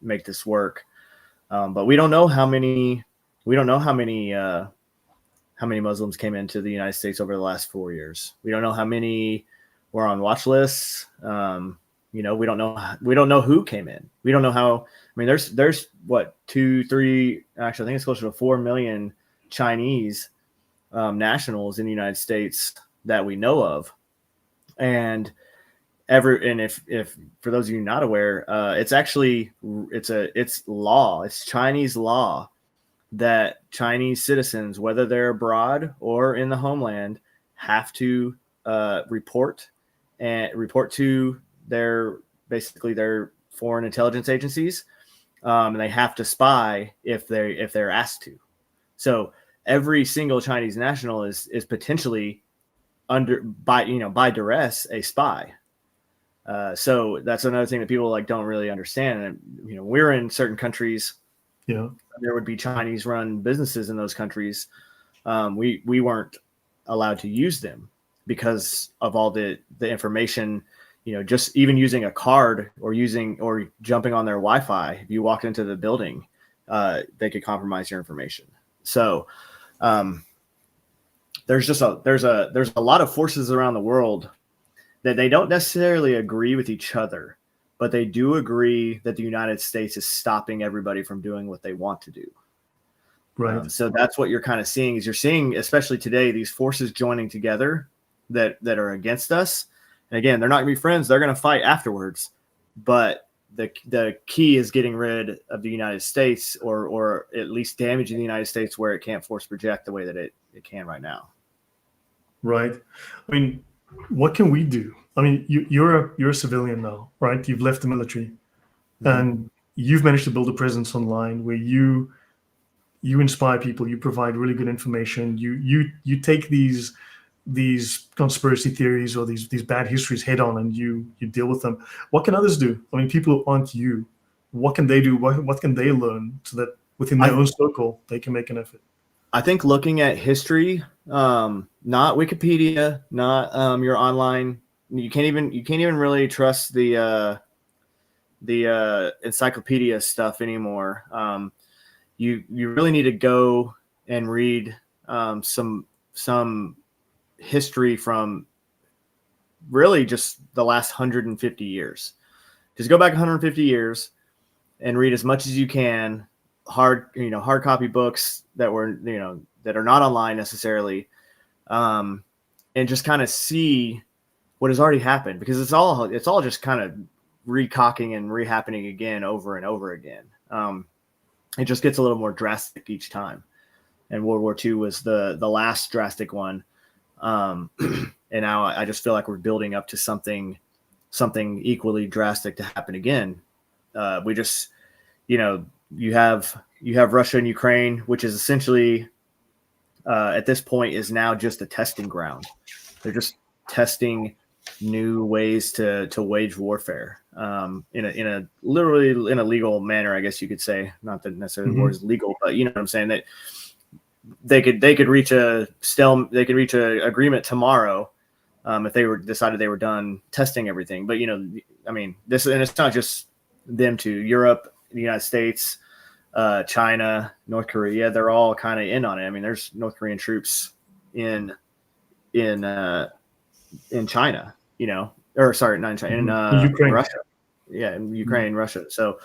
make this work. But we don't know how many Muslims came into the United States over the last 4 years. We don't know how many were on watch lists. We don't know who came in. We don't know how. I mean, there's what 2, 3. Actually, I think it's closer to 4 million Chinese nationals in the United States that we know of, and if for those of you not aware, it's law. It's Chinese law that Chinese citizens, whether they're abroad or in the homeland, have to report to their foreign intelligence agencies, and they have to spy if they're asked to. So every single Chinese national is potentially by duress a spy. So that's another thing that people don't really understand. And we're in certain countries. Yeah, there would be Chinese run businesses in those countries. We weren't allowed to use them because of all the information. Just even using a card or jumping on their Wi-Fi. If you walked into the building, they could compromise your information. So there's a lot of forces around the world that they don't necessarily agree with each other, but they do agree that the United States is stopping everybody from doing what they want to do. right. So that's what you're kind of seeing. You're seeing, especially today, these forces joining together that are against us. And again, they're not going to be friends. They're going to fight afterwards. But the key is getting rid of the United States, or at least damaging the United States where it can't force project the way that it can right now. Right. I mean, what can we do? I mean, you're a civilian now, right? You've left the military, and you've managed to build a presence online where you inspire people. You provide really good information. You take these conspiracy theories or these bad histories head on, and you deal with them. What can others do? I mean, people who aren't you, what can they do? What can they learn so that within their own circle they can make an effort? I think looking at history, not Wikipedia, not your online. You can't even really trust the encyclopedia stuff anymore. You really need to go and read some history from really just the last 150 years. Just go back 150 years and read as much as you can. Hard copy books that are not online necessarily, and just kind of see what has already happened, because it's all just kind of recocking and rehappening again over and over again. It just gets a little more drastic each time, and World War II was the last drastic one, and now I just feel like we're building up to something equally drastic to happen again. We just you have Russia and Ukraine, which is essentially at this point is now just a testing ground. They're just testing new ways to wage warfare in a literally in a legal manner, I guess you could say. Not that necessarily war is legal, but you know what I'm saying, that they could reach a agreement tomorrow if they decided they were done testing everything. But I mean, this, and it's not just them two. Europe, the United States, China, North Korea, they're all kind of in on it. I mean, there's North Korean troops in China, or sorry, not in China, in Ukraine. Russia. Yeah, in Ukraine, Russia. So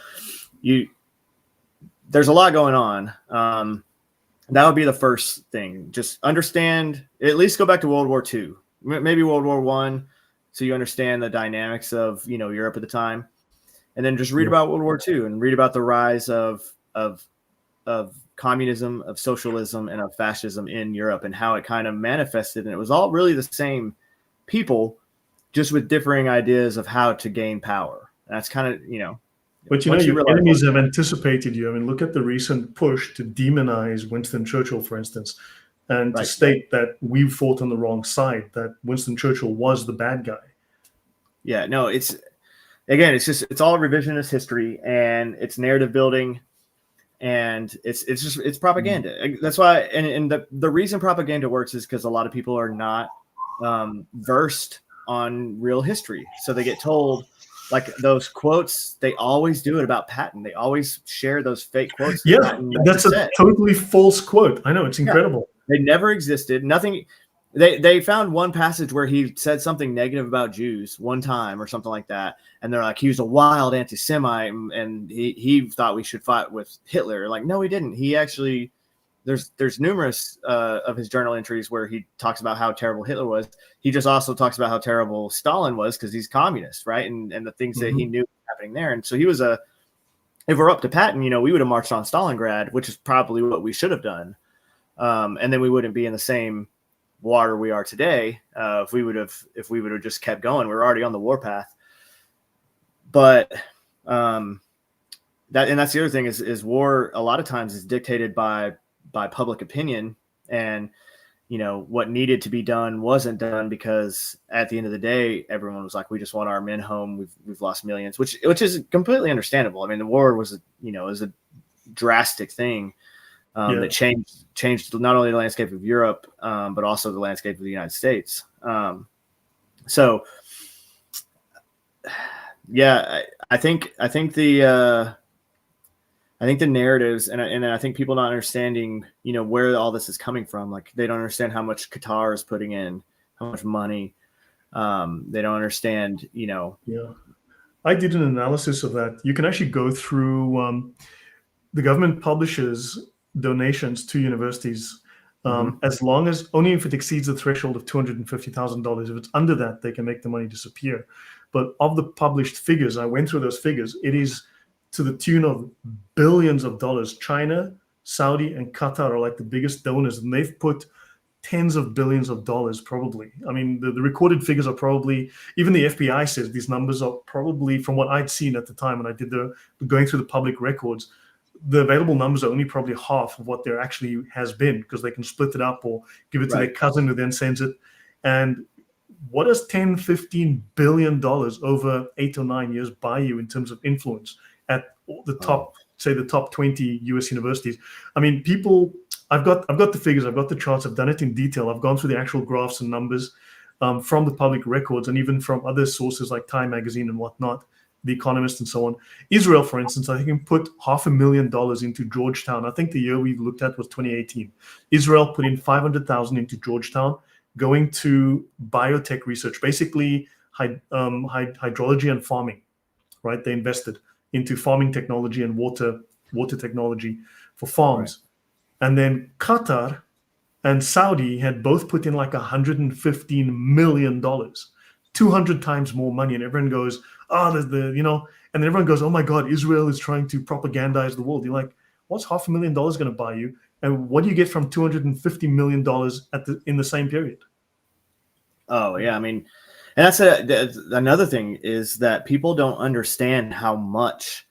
there's a lot going on. That would be the first thing. Just understand, at least go back to World War II, maybe World War I, so you understand the dynamics of Europe at the time, and then just read about World War II and read about the rise of communism, of socialism, and of fascism in Europe, and how it kind of manifested. And it was all really the same people, just with differing ideas of how to gain power. And that's kind of But your enemies have anticipated you. I mean, look at the recent push to demonize Winston Churchill, for instance, and to state that we fought on the wrong side, that Winston Churchill was the bad guy. Yeah, no, it's all revisionist history, and it's narrative building, and it's propaganda. That's why, and the reason propaganda works is because a lot of people are not versed on real history, so they get told. Like those quotes, they always do it about Patton. They always share those fake quotes. Yeah, that's a totally false quote. I know, it's incredible. Yeah, they never existed. Nothing. They found one passage where he said something negative about Jews one time or something like that, and they're like, he was a wild anti-Semite, and he thought we should fight with Hitler. Like, no, he didn't. He actually. There's numerous of his journal entries where he talks about how terrible Hitler was. He just also talks about how terrible Stalin was because he's communist, right? And the things that he knew happening there. And so he was if we're up to Patton, we would have marched on Stalingrad, which is probably what we should have done. And then we wouldn't be in the same water we are today if we would have just kept going. We were already on the warpath. But that's the other thing is war a lot of times is dictated by public opinion, and what needed to be done wasn't done because at the end of the day everyone was like, we just want our men home, we've lost millions, which is completely understandable. I mean, the war was a drastic thing that changed not only the landscape of Europe but also the landscape of the United States. So yeah, I think the narratives, and I think people not understanding, where all this is coming from. Like, they don't understand how much Qatar is putting in, how much money. They don't understand, Yeah, I did an analysis of that. You can actually go through. The government publishes donations to universities as long as only if it exceeds the threshold of $250,000. If it's under that, they can make the money disappear. But of the published figures, I went through those figures. It is to the tune of billions of dollars. China, Saudi, and Qatar are like the biggest donors, and they've put tens of billions of dollars probably. I mean, the recorded figures are probably, even the FBI says these numbers are probably, from what I'd seen at the time when I did going through the public records, the available numbers are only probably half of what there actually has been, because they can split it up or give it to their cousin who then sends it. And what does 10, 15 billion dollars over 8 or 9 years buy you in terms of influence at the top, say the top 20 US universities? I mean, people, I've got the figures, I've got the charts, I've done it in detail. I've gone through the actual graphs and numbers from the public records, and even from other sources like Time Magazine and whatnot, The Economist and so on. Israel, for instance, I think can put $500,000 into Georgetown. I think the year we looked at was 2018. Israel put in 500,000 into Georgetown, going to biotech research, basically hydrology and farming, right? They invested into farming technology and water technology for farms. Right. And then Qatar and Saudi had both put in like $115 million, 200 times more money. And everyone goes, and then everyone goes, oh my God, Israel is trying to propagandize the world. You're like, what's $500,000 going to buy you? And what do you get from $250 million in the same period? Oh yeah, I mean, and that's another thing is that people don't understand how much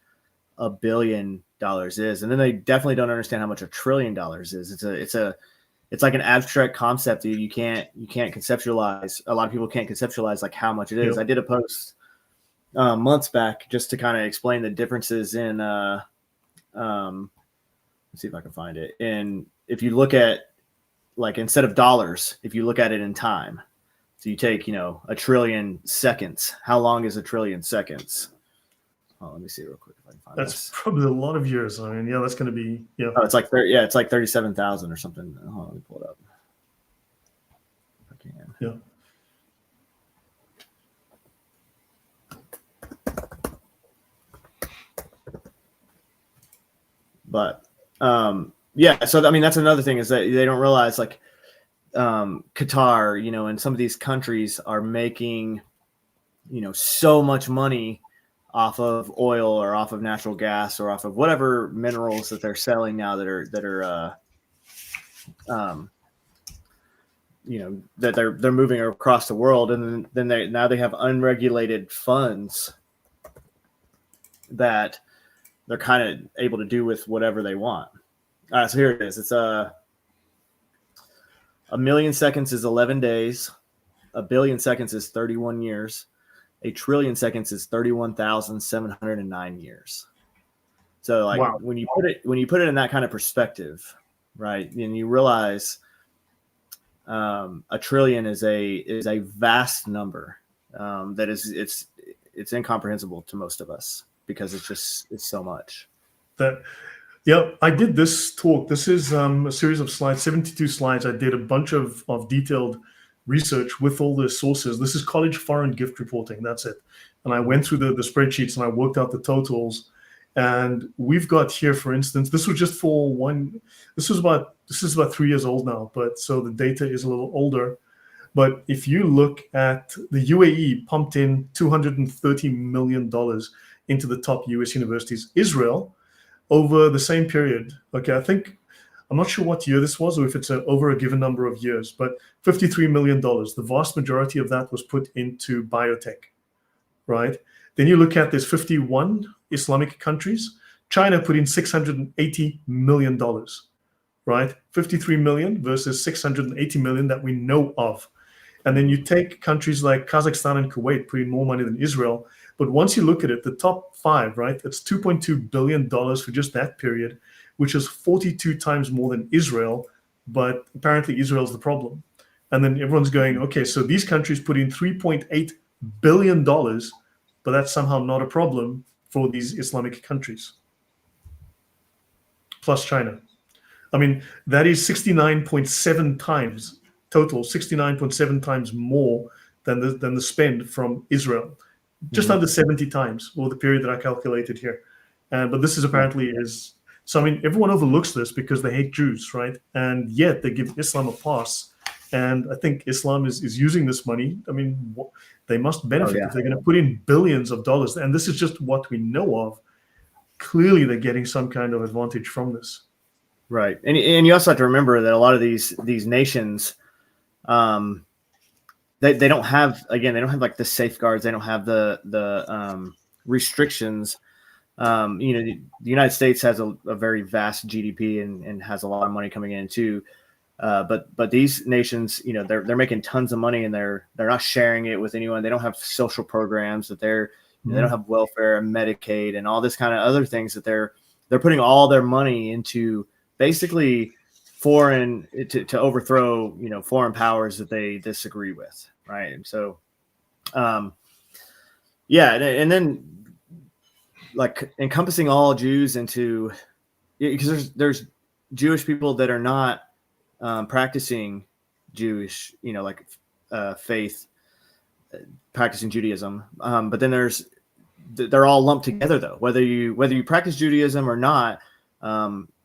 $1 billion is, and then they definitely don't understand how much $1 trillion is. it's like an abstract concept that you can't conceptualize. A lot of people can't conceptualize like how much it is. Yep. I did a post months back just to kind of explain the differences in let's see if I can find it. And if you look at, like, instead of dollars, if you look at it in time, so you take, a trillion seconds. How long is a trillion seconds? Oh, let me see real quick if I can find That's this. probably a lot of years. I mean, yeah, that's going to be, yeah. Oh, it's like it's like 37,000 or something. Hold on, let me pull it up. If I can. Yeah. But yeah, so I mean that's another thing is that they don't realize, like, Qatar, and some of these countries are making, so much money off of oil or off of natural gas or off of whatever minerals that they're selling now that are that they're moving across the world, and then they have unregulated funds that they're kind of able to do with whatever they want. All right, so here it is. It's a million seconds is 11 days. A billion seconds is 31 years. A trillion seconds is 31,709 years. So, like, Wow. when you put it in that kind of perspective, right, and you realize a trillion is a vast number that it's incomprehensible to most of us because it's so much. Yeah, I did this talk. This is a series of slides, 72 slides. I did a bunch of detailed research with all the sources. This is college foreign gift reporting. That's it. And I went through the spreadsheets and I worked out the totals. And we've got here, for instance, this was just for one. This is about 3 years old now, but so the data is a little older. But if you look at the UAE pumped in $230 million into the top US universities. Israel, over the same period, okay, I'm not sure what year this was or if it's over a given number of years, but $53 million. The vast majority of that was put into biotech, right? Then you look at there's 51 Islamic countries. China put in $680 million, right? 53 million versus 680 million that we know of. And then you take countries like Kazakhstan and Kuwait put in more money than Israel. But once you look at it, the top five, right, it's $2.2 billion for just that period, which is 42 times more than Israel. But apparently Israel's the problem. And then everyone's going, okay, so these countries put in $3.8 billion, but that's somehow not a problem for these Islamic countries. Plus China. I mean, that is 69.7 times total, 69.7 times more than the spend from Israel. Just under 70 times, or the period that I calculated here. But this is apparently is, so I mean, everyone overlooks this because they hate Jews, right? And yet they give Islam a pass. And I think Islam is using this money. I mean, they must benefit if they're going to put in billions of dollars. And this is just what we know of. Clearly, they're getting some kind of advantage from this. Right. And you also have to remember that a lot of these nations, they don't have, again, they don't have like the safeguards. They don't have the restrictions. The United States has a very vast GDP and has a lot of money coming in too. But these nations, they're making tons of money and they're not sharing it with anyone. They don't have social programs that they don't have welfare and Medicaid and all this kind of other things that they're putting all their money into basically foreign to overthrow, foreign powers that they disagree with. Right. And so, and then like encompassing all Jews into, because there's Jewish people that are not practicing Jewish, faith, practicing Judaism. But then they're all lumped together though, whether you practice Judaism or not,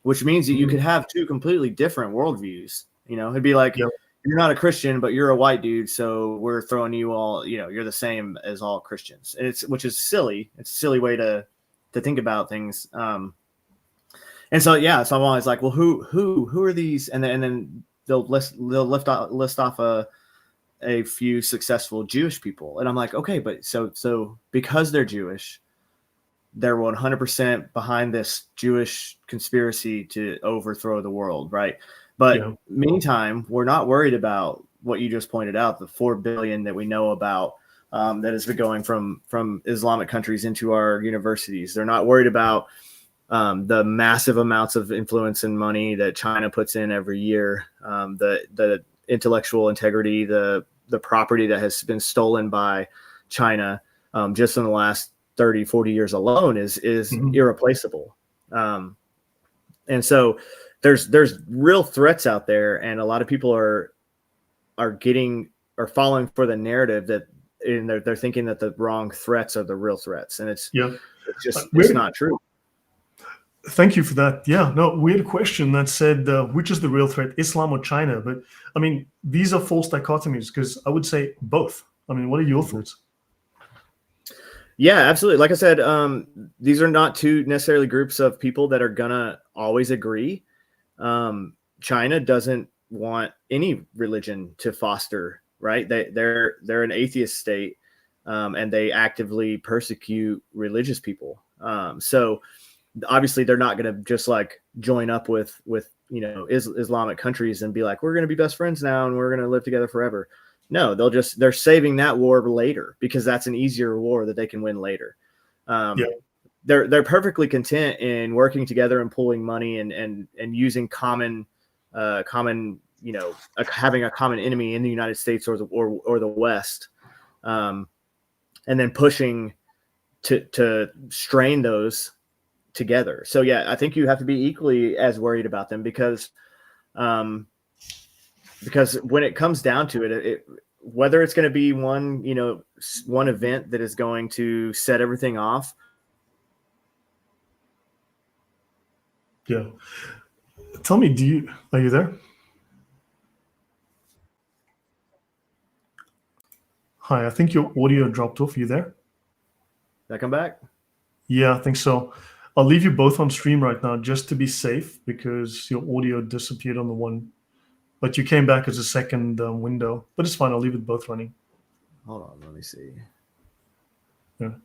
which means that you could have two completely different worldviews. It'd be like, you're not a Christian, but you're a white dude, so we're throwing you all, you're the same as all Christians. And which is silly. It's a silly way to think about things. And so I'm always like, well, who are these? And then they'll list off a few successful Jewish people, and I'm like, okay, but so because they're Jewish, they're 100% behind this Jewish conspiracy to overthrow the world, right? But meantime, we're not worried about what you just pointed out, the 4 billion that we know about that has been going from Islamic countries into our universities. They're not worried about the massive amounts of influence and money that China puts in every year, the intellectual integrity, the property that has been stolen by China just in the last 30, 40 years alone is irreplaceable. And so there's real threats out there, and a lot of people are falling for the narrative that they're thinking that the wrong threats are the real threats, and it's not true. Thank you for that. Yeah, no, we had a question that said, which is the real threat, Islam or China? But I mean, these are false dichotomies, because I would say both. I mean, what are your thoughts? Yeah, absolutely. Like I said, these are not two necessarily groups of people that are gonna always agree. China doesn't want any religion to foster, right? They're an atheist state, and they actively persecute religious people. So obviously they're not going to just like join up with Islamic countries and be like, we're going to be best friends now and we're going to live together forever. No, they're saving that war later, because that's an easier war that they can win later. They're perfectly content in working together and pooling money and using common having a common enemy in the United States or the West, and then pushing to strain those together. So yeah, I think you have to be equally as worried about them, because when it comes down to it, whether it's going to be one event that is going to set everything off. Yeah. Tell me, are you there? Hi, I think your audio dropped off. Are you there? Did I come back? Yeah, I think so. I'll leave you both on stream right now just to be safe, because your audio disappeared on the one, but you came back as a second window. But it's fine. I'll leave it both running. Hold on, let me see. Yeah.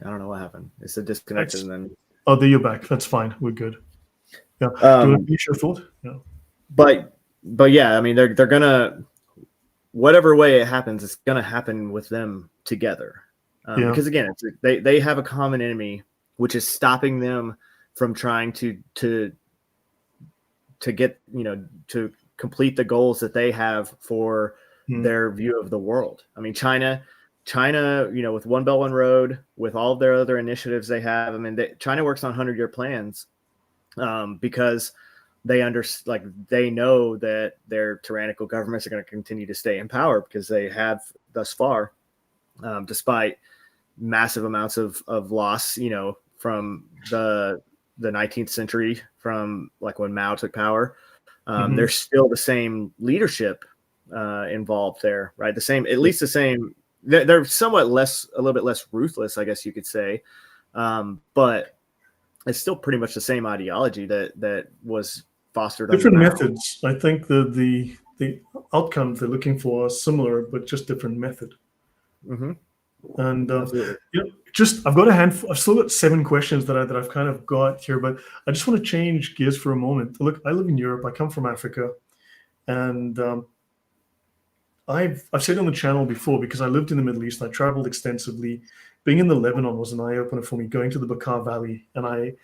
I don't know what happened. It's a disconnected and then. Oh, there you're back. That's fine. We're good. Yeah. Do you want to finish your thought? Yeah. But yeah, I mean, they're gonna, whatever way it happens, it's gonna happen with them together. Because again, they have a common enemy, which is stopping them from trying to get, to complete the goals that they have for their view of the world. I mean, China, with One Belt, One Road, with all of their other initiatives they have. I mean, China works on 100-year plans because they know that their tyrannical governments are going to continue to stay in power, because they have thus far, despite massive amounts of loss, from the 19th century, from like when Mao took power. There's still the same leadership involved there, right? They're somewhat a little bit less ruthless, I guess you could say. But it's still pretty much the same ideology that was fostered. Different methods. I think the outcomes they're looking for are similar, but just different method. And I've got a handful. I've still got 7 questions that I've kind of got here, but I just want to change gears for a moment. Look, I live in Europe. I come from Africa, and I've said on the channel before, because I lived in the Middle East. I traveled extensively. Being in the Lebanon was an eye opener for me. Going to the Bekaa Valley, and I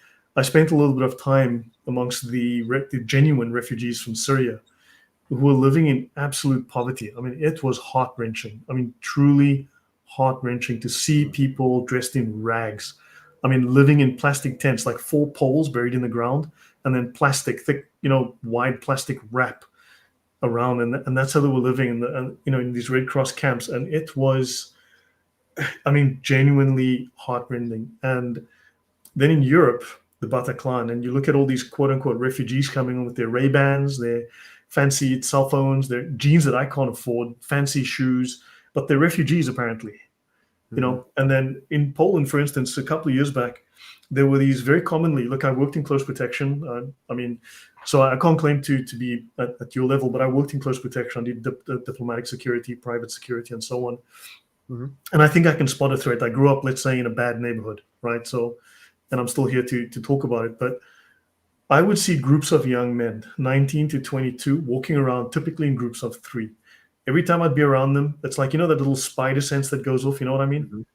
spent a little bit of time amongst the genuine refugees from Syria, who were living in absolute poverty. I mean, it was heart-wrenching. I mean, truly heart-wrenching to see people dressed in rags. I mean, living in plastic tents, like 4 poles buried in the ground, and then thick, wide plastic wrap around, and that's how they were living in these Red Cross camps. And it was, I mean, genuinely heart-rending. And then in Europe, the Bataclan, and you look at all these quote-unquote refugees coming in with their Ray-Bans, their fancy cell phones, their jeans that I can't afford, fancy shoes, but they're refugees apparently. And then in Poland, for instance, a couple of years back, there were these very commonly, look, I worked in close protection. I mean, so I can't claim to be at your level, but I worked in close protection. I did diplomatic security, private security, and so on. And I think I can spot a threat. I grew up, let's say, in a bad neighborhood, right? So, and I'm still here to talk about it. But I would see groups of young men, 19 to 22, walking around typically in groups of 3. Every time I'd be around them, it's like, that little spider sense that goes off, you know what I mean?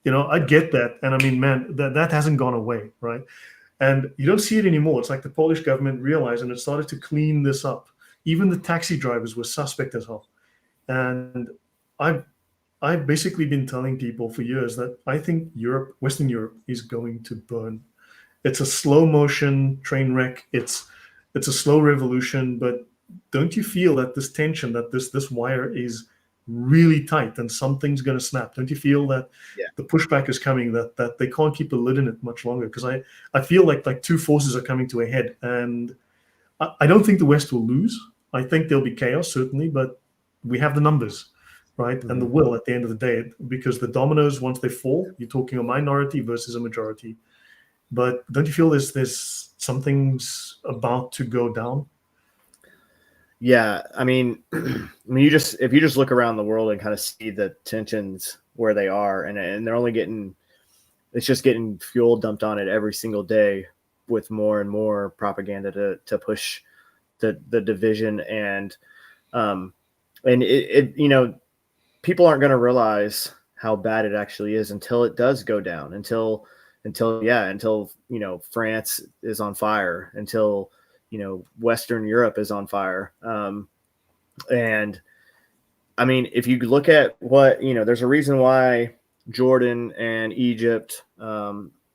Mhm. I get that. And I mean, man, that hasn't gone away, right? And you don't see it anymore. It's like the Polish government realized and it started to clean this up. Even the taxi drivers were suspect as hell. And I've I've basically been telling people for years that I think Western Europe is going to burn. It's a slow motion train wreck. It's a slow revolution, but don't you feel that this tension, that this wire is really tight and something's going to snap? Don't you feel that Yeah. the pushback is coming, that they can't keep the lid in it much longer? Because I feel like two forces are coming to a head, and I don't think the West will lose. I think there'll be chaos, certainly, but we have the numbers, right? And the Mhm. will at the end of the day, because the dominoes, once they fall, you're talking a minority versus a majority. But don't you feel there's something's about to go down? Yeah, I mean, if you just look around the world and kind of see the tensions where they are, and they're only getting, it's just getting fuel dumped on it every single day with more and more propaganda to push the division, um and people aren't going to realize how bad it actually is until it does go down, until France is on fire, until Western Europe is on fire. And I mean, if you look at there's a reason why Jordan and Egypt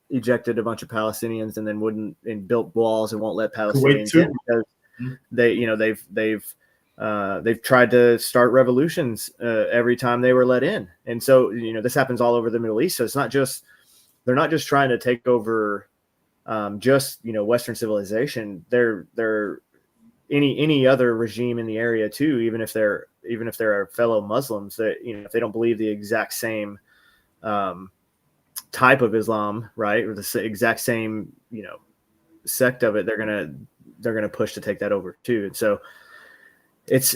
ejected a bunch of Palestinians and then wouldn't and built walls and won't let Kuwait Palestinians in, too. because they've tried to start revolutions every time they were let in. And so this happens all over the Middle East. So it's not just they're not just trying to take over just Western civilization. They're any other regime in the area too, even if they're fellow Muslims, that if they don't believe the exact same type of Islam, right, or the exact same sect of it, they're gonna push to take that over too. And so it's,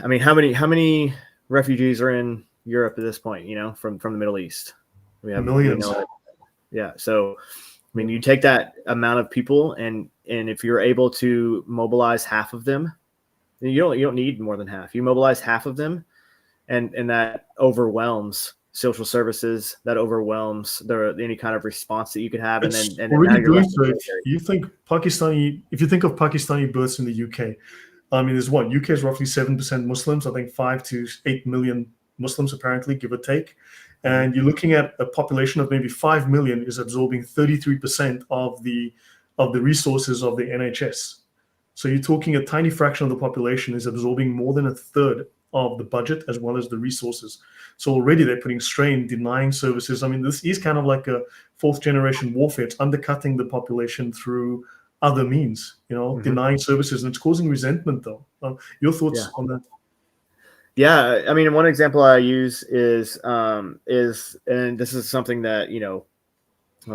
I mean, how many refugees are in Europe at this point? From the Middle East, we Millions. know. Yeah, so I mean, you take that amount of people, and if you're able to mobilize half of them, you don't need more than half. You mobilize half of them, and that overwhelms social services. That overwhelms any kind of response that you could have, and then It's now already you're doing left with so. military. If you think of Pakistani births in the UK, I mean, there's what? UK is roughly 7% Muslims. I think 5 to 8 million Muslims, apparently, give or take. Mhm. And you're looking at a population of maybe 5 million is absorbing 33% of the resources of the NHS. So you're talking a tiny fraction of the population is absorbing more than a third of the budget as well as the resources. So already they're putting strain, denying services. I mean, this is kind of like a fourth generation warfare. It's undercutting the population through other means, Mhm. denying services, and it's causing resentment. Though, your Yeah. thoughts on that? Yeah, I mean, one example I use and this is something that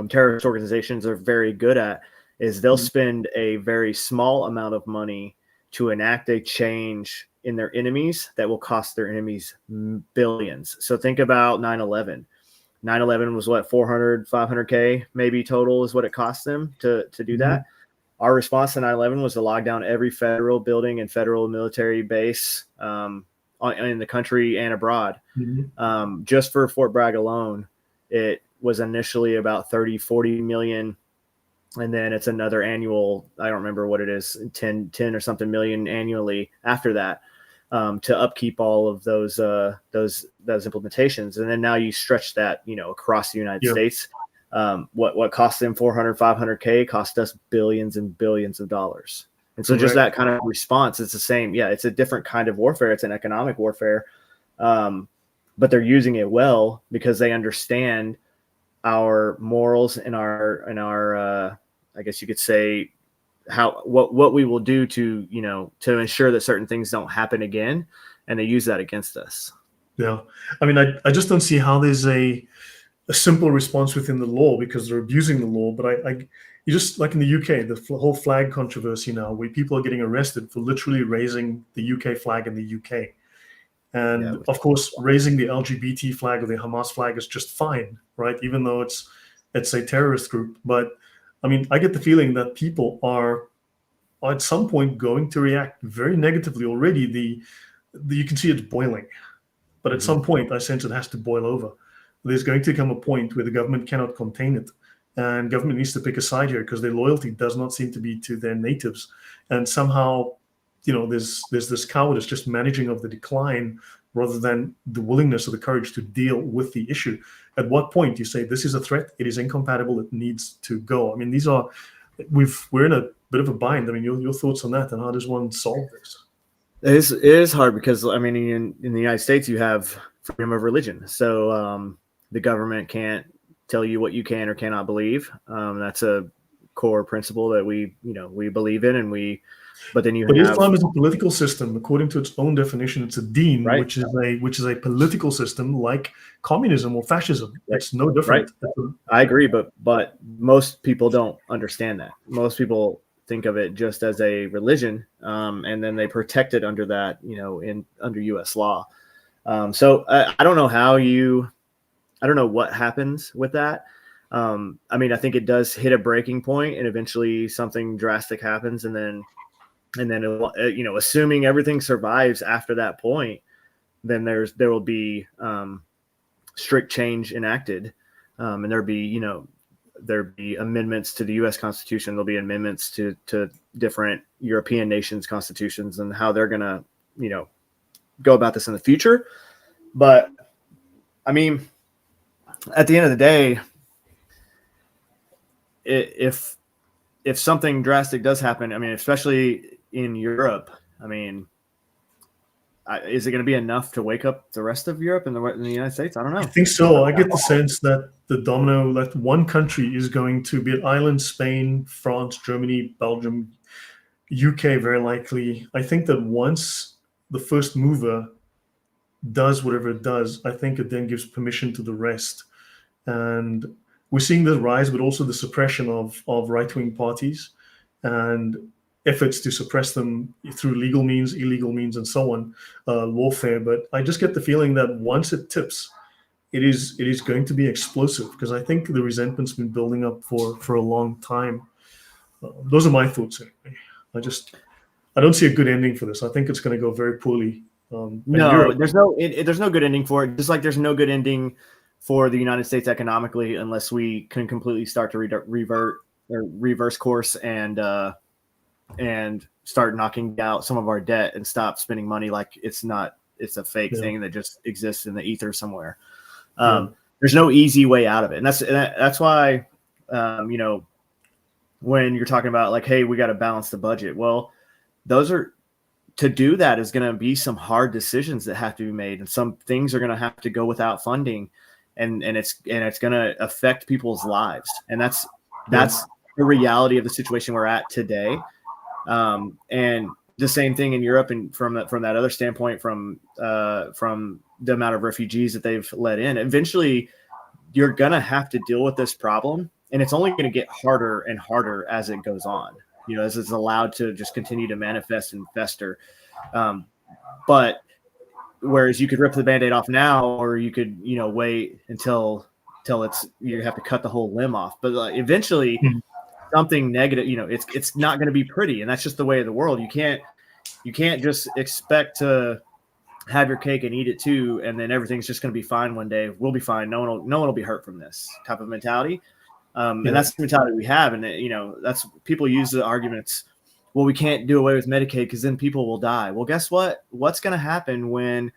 terrorist organizations are very good at, is they'll Mhm. spend a very small amount of money to enact a change in their enemies that will cost their enemies billions. So think about 9/11. 9/11 was what, 400, 500K maybe total is what it cost them to do Mhm. that. Our response to 9/11 was to lock down every federal building and federal military base in the country and abroad. Mhm. Just for Fort Bragg alone, it was initially about 30-40 million. And then it's another annual, I don't remember what it is, 10 or something million annually after that, to upkeep all of those implementations. And then now you stretch that, across the United Yeah, States. What cost them 400, 500K cost us billions and billions of dollars. And so just correct. that kind of response, it's the same. Yeah, it's a different kind of warfare. It's an economic warfare. But they're using it well because they understand our morals and our I guess you could say what we will do to ensure that certain things don't happen again, and they use that against us. Yeah, I mean, I just don't see how there's a simple response within the law because they're abusing the law. But you just like in the UK, the whole flag controversy now, where people are getting arrested for literally raising the UK flag in the UK. Yeah, And of course, raising the LGBT flag or the Hamas flag is just fine, right? Even though it's a terrorist group. But I mean, I get the feeling that people are at some point going to react very negatively already. You can see it's boiling, but at Mhm. some point, I sense it has to boil over. There's going to come a point where the government cannot contain it, and government needs to pick a side here because their loyalty does not seem to be to their natives, and somehow, there's this cowardice just managing of the decline rather than the willingness or the courage to deal with the issue. At what point you say this is a threat, it is incompatible, it needs to go? I mean, we're in a bit of a bind. I mean, your thoughts on that, and how does one solve this? It is hard because, I mean, in the United States, you have freedom of religion. So the government can't tell you what you can or cannot believe. That's a core principle that we believe in, but then you But have, Islam is a political system. According to its own definition, it's a deen, right, which is a political system like communism or fascism. right, It's no right. different. I agree, but most people don't understand that. Most people think of it just as a religion, and then they protect it under that, under U.S. law. So I don't know I don't know what happens with that. I mean, I think it does hit a breaking point, and eventually something drastic happens, and then assuming everything survives after that point, then there will be strict change enacted, and there'd be amendments to the U.S. Constitution. There'll be amendments to different European nations' constitutions and how they're gonna go about this in the future. But I mean, at the end of the day, if something drastic does happen, I mean, especially in Europe, I mean, is it going to be enough to wake up the rest of Europe and the United States? I don't I know. think so. I get the sense that that one country is going to be an island: Spain, France, Germany, Belgium, UK, very likely. I think that once the first mover does whatever it does, I think it then gives permission to the rest. And we're seeing the rise, but also the suppression of right-wing parties and efforts to suppress them through legal means, illegal means, and so on, lawfare. But I just get the feeling that once it tips, it is going to be explosive because I think the resentment's been building up for a long time. Those are my thoughts anyway. I don't see a good ending for this. I think it's going to go very poorly. And No, Europe, there's no good ending for it. Just like there's no good ending for the United States economically unless we can completely start to reverse course and start knocking out some of our debt and stop spending money like it's a fake thing that just exists in the ether somewhere. There's no easy way out of it, and that's why when you're talking about like, hey, we got to balance the budget. Well, to do that is going to be some hard decisions that have to be made, and some things are going to have to go without funding, and it's going to affect people's lives, and that's the reality of the situation we're at today. And the same thing in Europe, and from that other standpoint, from the amount of refugees that they've let in, eventually you're going to have to deal with this problem, and it's only going to get harder and harder as it goes on. As it's allowed to just continue to manifest and fester. But whereas you could rip the Band-Aid off now, or you could, wait until you have to cut the whole limb off. But eventually something negative, it's not going to be pretty. And that's just the way of the world. You can't just expect to have your cake and eat it too. And then everything's just going to be fine one day. We'll be fine. No one will be hurt from this type of mentality. And that's the mentality we have. And, that's people use the arguments. Well, we can't do away with Medicaid because then people will die. Well, guess what? What's going to happen when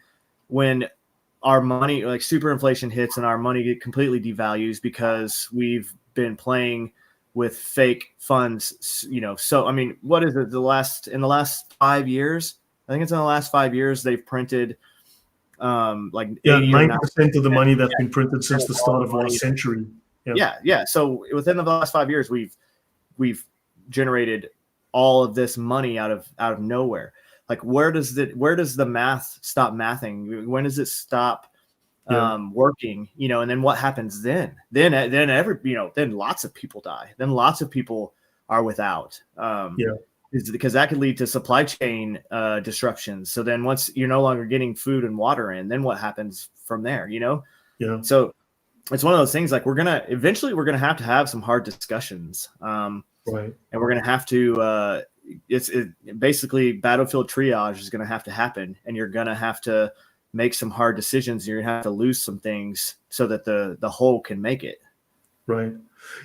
our money, like super inflation hits and our money completely devalues because we've been playing with fake funds, So, I mean, what is it? In the last 5 years, I think it's in the last 5 years, they've printed like 90% of the money that's been printed since the start of last century. Yeah. So within the last 5 years, we've generated all of this money out of nowhere. Like, where does the math stop mathing? When does it stop working? And then what happens then? Then lots of people die. Then lots of people are without. Because that could lead to supply chain disruptions. So then once you're no longer getting food and water in, then what happens from there? So it's one of those things like we're gonna have to have some hard discussions, Right. and we're gonna have to. Basically battlefield triage is gonna have to happen, and you're gonna have to make some hard decisions. You're gonna have to lose some things so that the whole can make it. Right.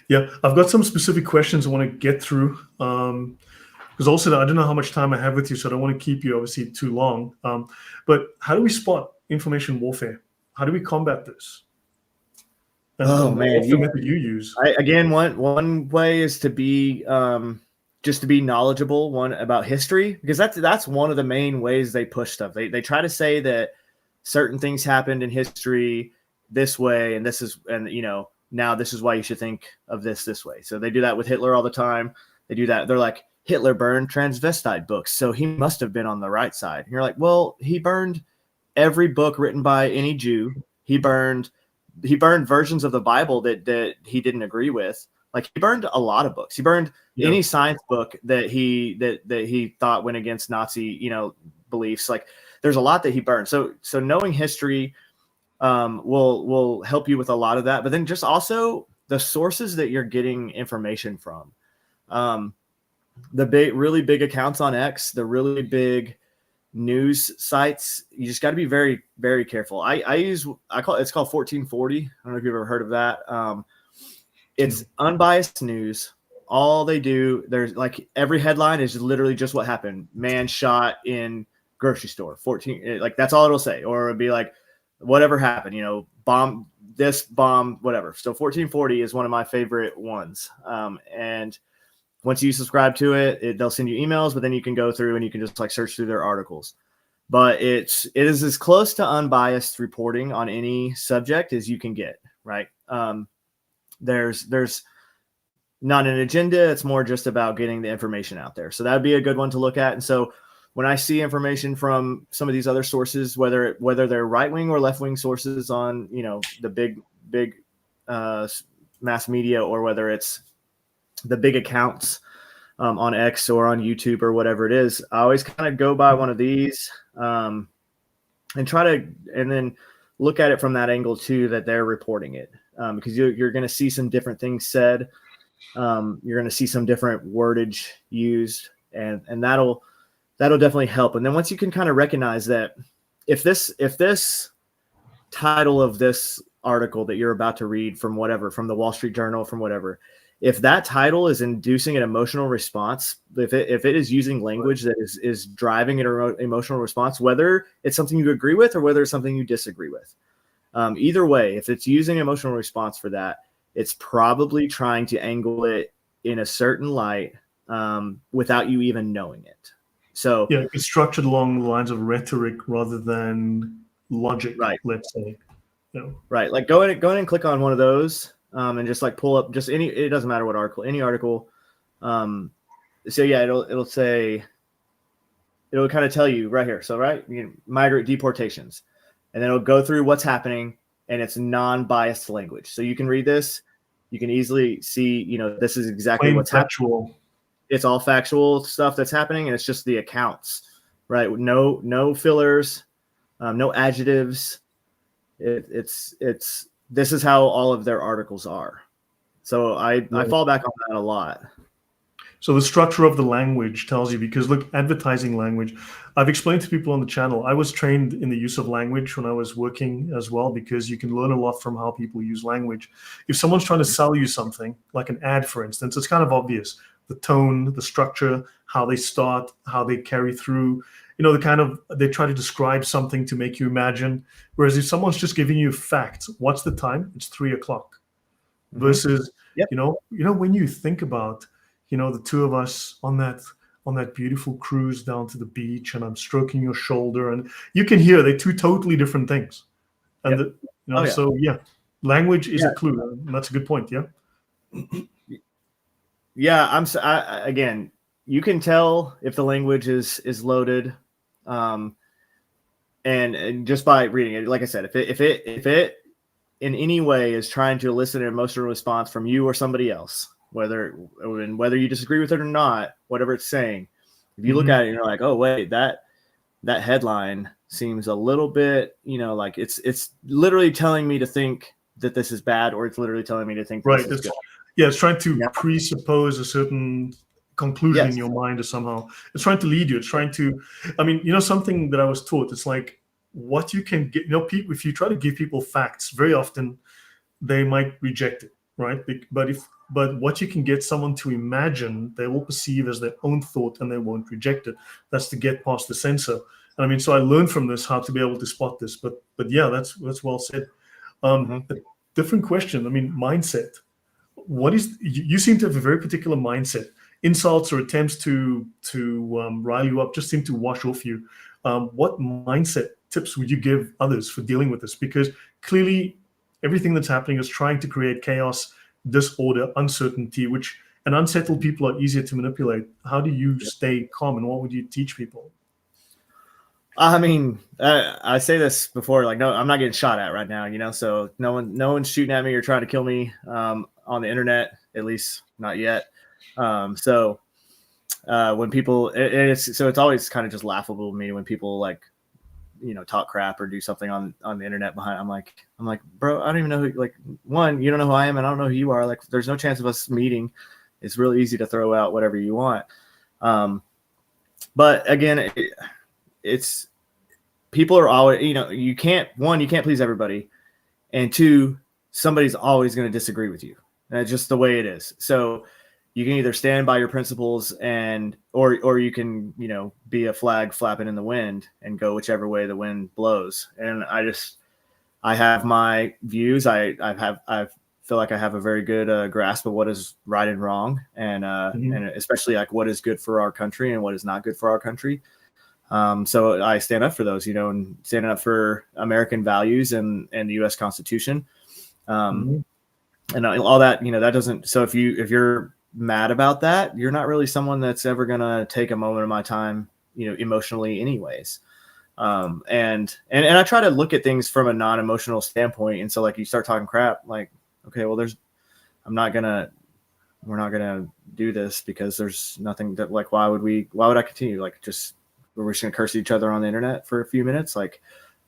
Yeah. I've got some specific questions I want to get through. Because also I don't know how much time I have with you, so I don't want to keep you obviously too long. But how do we spot information warfare? How do we combat this? And Man, what's the method you use? Again, one way is to be just to be knowledgeable about history, because that's one of the main ways they push stuff. They try to say that certain things happened in history this way, and now this is why you should think of this way. So they do that with Hitler all the time. They do that. They're like, Hitler burned transvestite books, so he must have been on the right side. And you're like, well, he burned every book written by any Jew. He burned versions of the Bible that he didn't agree with. Like, he burned a lot of books. He burned any science book that he thought went against Nazi, beliefs. Like, there's a lot that he burned. So knowing history will help you with a lot of that. But then just also the sources that you're getting information from. The really big accounts on X, the really big news sites, you just got to be very, very careful. It's called 1440. I don't know if you've ever heard of that. It's unbiased news. All they do, there's like every headline is literally just what happened. Man shot in grocery store. 14, like that's all it'll say. Or it'll be like whatever happened, bomb, whatever. So 1440 is one of my favorite ones. And once you subscribe to it, they'll send you emails, but then you can go through and you can just like search through their articles. But it is as close to unbiased reporting on any subject as you can get, right? There's not an agenda. It's more just about getting the information out there. So that'd be a good one to look at. And so when I see information from some of these other sources, whether they're right-wing or left-wing sources on, the big mass media, or whether it's the big accounts on X or on YouTube or whatever it is, I always kind of go by one of these and then look at it from that angle too, that they're reporting it, because you're going to see some different things said. You're going to see some different wordage used, and that'll definitely help. And then once you can kind of recognize that if this title of this article that you're about to read from the Wall Street Journal, from whatever, if that title is inducing an emotional response, if it is using language that is driving an emotional response, whether it's something you agree with or whether it's something you disagree with, either way, if it's using emotional response for that, it's probably trying to angle it in a certain light without you even knowing it. So it's structured along the lines of rhetoric rather than logic, right? Let's say, right. Like go in and click on one of those. And just like pull up just it doesn't matter what article, any article. So yeah, it'll say, it'll kind of tell you right here. So right, migrant deportations, and then it'll go through what's happening, and it's non-biased language. So you can read this, you can easily see, this is exactly what's happening. It's all factual stuff that's happening, and it's just the accounts, right? No fillers, no adjectives. It's this is how all of their articles are. So I fall back on that a lot. So the structure of the language tells you, because look, advertising language, I've explained to people on the channel, I was trained in the use of language when I was working as well, because you can learn a lot from how people use language. If someone's trying to sell you something, like an ad, for instance, it's kind of obvious. The tone, the structure, how they start, how they carry through, they try to describe something to make you imagine. Whereas if someone's just giving you facts, what's the time? It's 3:00. Mm-hmm. Versus, when you think about, the two of us on that beautiful cruise down to the beach, and I'm stroking your shoulder, and you can hear they're two totally different things. And so language is a clue, and that's a good point. Yeah. Yeah, again, you can tell if the language is loaded, and just by reading it. Like I said, if it in any way is trying to elicit an emotional response from you or somebody else, whether you disagree with it or not, whatever it's saying, if you look at it and you're like, oh wait, that headline seems a little bit, like it's literally telling me to think that this is bad, or it's literally telling me to think Right. this is good. Yeah, it's trying to Yeah. presuppose a certain conclusion in Yes. your mind, or somehow it's trying to lead you. It's trying to, I mean, something that I was taught, it's like what you can get, people, if you try to give people facts, very often they might reject it, right? But what you can get someone to imagine, they will perceive as their own thought, and they won't reject it. That's to get past the censor. And I mean, so I learned from this how to be able to spot this. But yeah, that's well said. A different question. I mean, mindset. What is, you seem to have a very particular mindset. Insults or attempts to rile you up just seem to wash off you. What mindset tips would you give others for dealing with this? Because clearly everything that's happening is trying to create chaos, disorder, uncertainty, and unsettled people are easier to manipulate. How do you stay calm, and what would you teach people? I mean, I say this before, like, no, I'm not getting shot at right now, so no one's shooting at me or trying to kill me on the internet, at least not yet. So when people, it's always kind of just laughable to me when people like, talk crap or do something on the internet behind. I'm like, bro, I don't even know who, like, one, you don't know who I am, and I don't know who you are. Like, there's no chance of us meeting. It's really easy to throw out whatever you want. But again, it's people are always, you can't please everybody, and two, somebody's always going to disagree with you. That's just the way it is. So you can either stand by your principles or you can, be a flag flapping in the wind and go whichever way the wind blows. And I have my views. I feel like I have a very good grasp of what is right and wrong, and especially like what is good for our country and what is not good for our country. So I stand up for those, and standing up for American values and the U.S. Constitution, and all that. That doesn't. So if you're mad about that, you're not really someone that's ever gonna take a moment of my time, emotionally, anyways. And I try to look at things from a non-emotional standpoint. And so, like, you start talking crap, like, okay, well, we're not gonna do this because there's nothing that, like, why would I continue? Like, we're just gonna curse each other on the internet for a few minutes, like,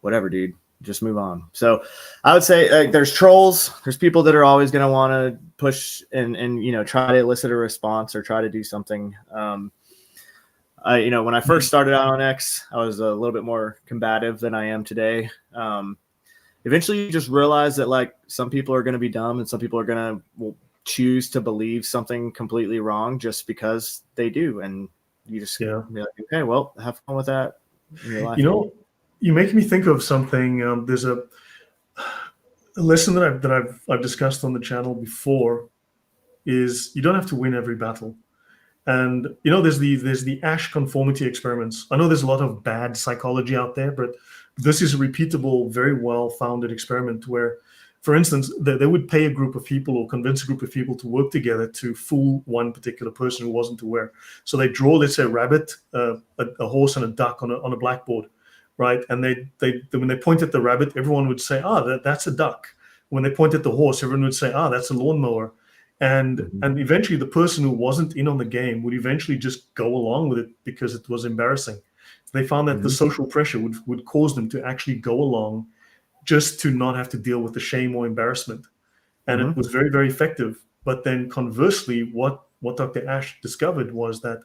whatever, dude, just move on. So I would say, like, there's trolls, there's people that are always going to want to push and try to elicit a response or try to do something. When I first started out on X, I was a little bit more combative than I am today. Eventually you just realize that, like, some people are going to be dumb and some people are going to choose to believe something completely wrong just because they do. And you just be like, okay, well, have fun with that in your life. You make me think of something. There's a lesson that I've discussed on the channel before, is you don't have to win every battle. And there's the Ash conformity experiments. I know there's a lot of bad psychology out there, but this is a repeatable, very well-founded experiment where, for instance, they would pay a group of people or convince a group of people to work together to fool one particular person who wasn't aware. So they draw, let's say, a rabbit, a horse, and a duck on a blackboard, right? And when they point at the rabbit, everyone would say, that's a duck. When they point at the horse, everyone would say, that's a lawnmower. And eventually the person who wasn't in on the game would eventually just go along with it because it was embarrassing. They found that the social pressure would cause them to actually go along just to not have to deal with the shame or embarrassment. And it was very, very effective. But then conversely, what Dr. Ash discovered was that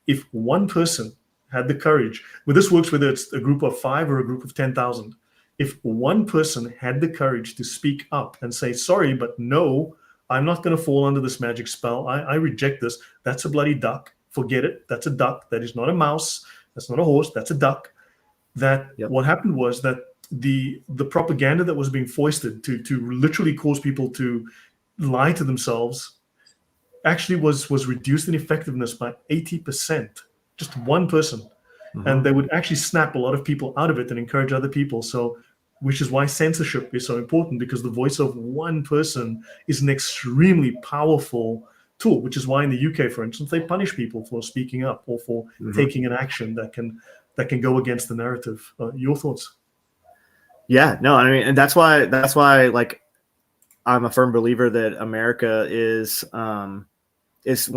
if one person had the courage, this works whether it's a group of 5 or a group of 10,000. If one person had the courage to speak up and say, sorry, but no, I'm not going to fall under this magic spell. I reject this. That's a bloody duck. Forget it. That's a duck. That is not a mouse. That's not a horse. That's a duck. What happened was that the propaganda that was being foisted to literally cause people to lie to themselves actually was reduced in effectiveness by 80%. Just one person. And they would actually snap a lot of people out of it and encourage other people. So, which is why censorship is so important, because the voice of one person is an extremely powerful tool, which is why in the UK, for instance, they punish people for speaking up or for taking an action that can go against the narrative. Your thoughts? Yeah, no, I mean, and that's why, like, I'm a firm believer that America is one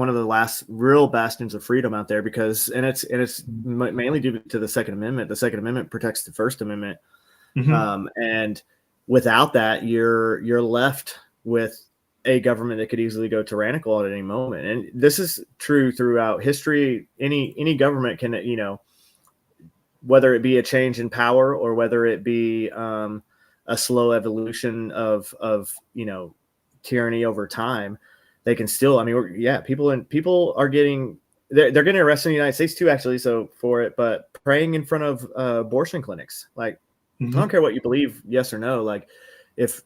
of the last real bastions of freedom out there, because it's mainly due to the Second Amendment. The Second Amendment protects the First Amendment. And without that, you're left with a government that could easily go tyrannical at any moment. And this is true throughout history. Any government can, whether it be a change in power or whether it be a slow evolution of tyranny over time, they can still. I mean, people are getting they're getting arrested in the United States too, actually. So for it, but praying in front of abortion clinics, like I don't care what you believe, yes or no. Like if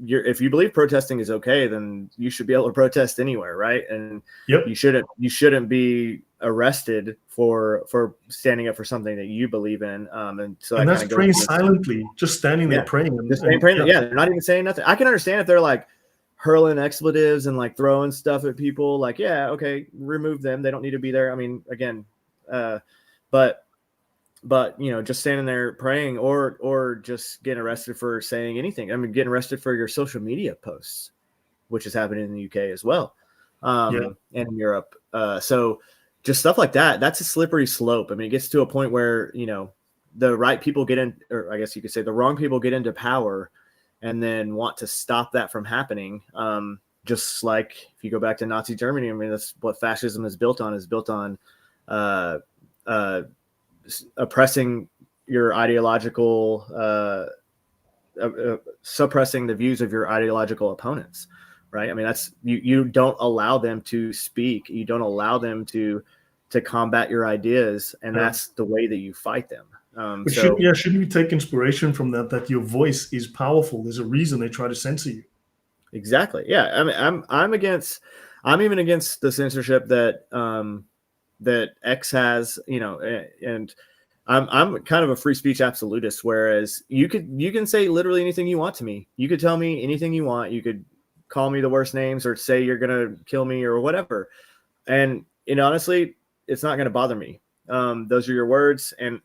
you believe protesting is okay, then you should be able to protest anywhere, right? And you shouldn't be arrested for standing up for something that you believe in. And so and that's praying silently, just standing there praying. Praying. Yeah, they're not even saying nothing. I can understand if they're like hurling expletives and like throwing stuff at people. Like, yeah, okay, remove them. They don't need to be there. I mean, again, but just standing there praying or just getting arrested for saying anything. I mean, getting arrested for your social media posts, which is happening in the UK as well, and in Europe. So just stuff like that. That's a slippery slope. I mean, it gets to a point where the right people get in, or I guess you could say the wrong people get into power, and then want to stop that from happening. Just like if you go back to Nazi Germany, I mean, that's what fascism is built on. Is built on oppressing your ideological, suppressing the views of your ideological opponents, right? I mean, that's you don't allow them to speak. You don't allow them to combat your ideas, and that's the way that you fight them. Shouldn't we take inspiration from that your voice is powerful? There's a reason they try to censor you. Exactly. Yeah. I mean, I'm even against the censorship that X has, and I'm kind of a free speech absolutist, whereas you can say literally anything you want to me. You could tell me anything you want. You could call me the worst names or say you're going to kill me or whatever. And, honestly, it's not going to bother me. Those are your words, and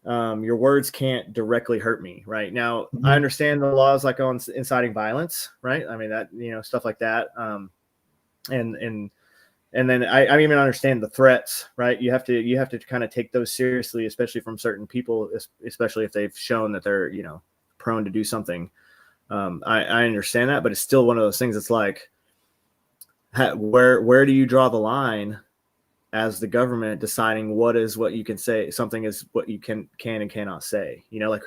your words can't directly hurt me right now. Mm-hmm. I understand the laws like on inciting violence, right? I mean, that, stuff like that. And then I even understand the threats, right? You have to kind of take those seriously, especially from certain people, especially if they've shown that they're, prone to do something. I understand that, but it's still one of those things. It's like, where do you draw the line as the government deciding what you can say? Something is what you can and cannot say, like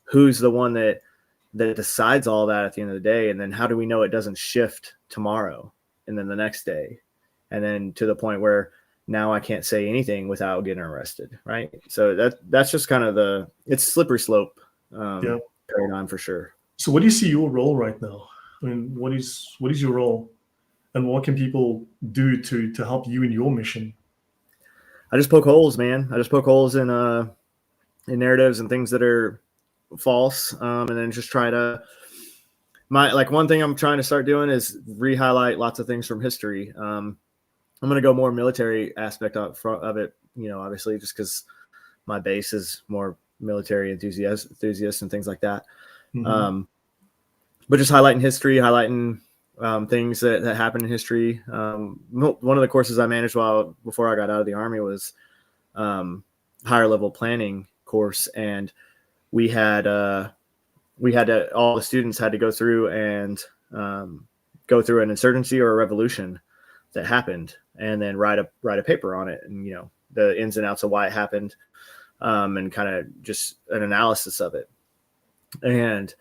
who's the one that decides all that at the end of the day? And then how do we know it doesn't shift tomorrow and then the next day? And then to the point where now I can't say anything without getting arrested, right? So that's just kind of it's slippery slope paradigm for sure. So what do you see your role right now? I mean, what is your role, and what can people do to help you in your mission? I just poke holes, man. I just poke holes in narratives and things that are false, and then just try to. One thing I'm trying to start doing is re-highlight lots of things from history. I'm going to go more military aspect of it, obviously, just because my base is more military enthusiasts and things like that. Mm-hmm. But just highlighting history, highlighting things that happened in history. One of the courses I managed before I got out of the Army was higher level planning course, and we had all the students had to go through and go through an insurgency or a revolution that happened, and then write a paper on it, and the ins and outs of why it happened, and kind of just an analysis of it. And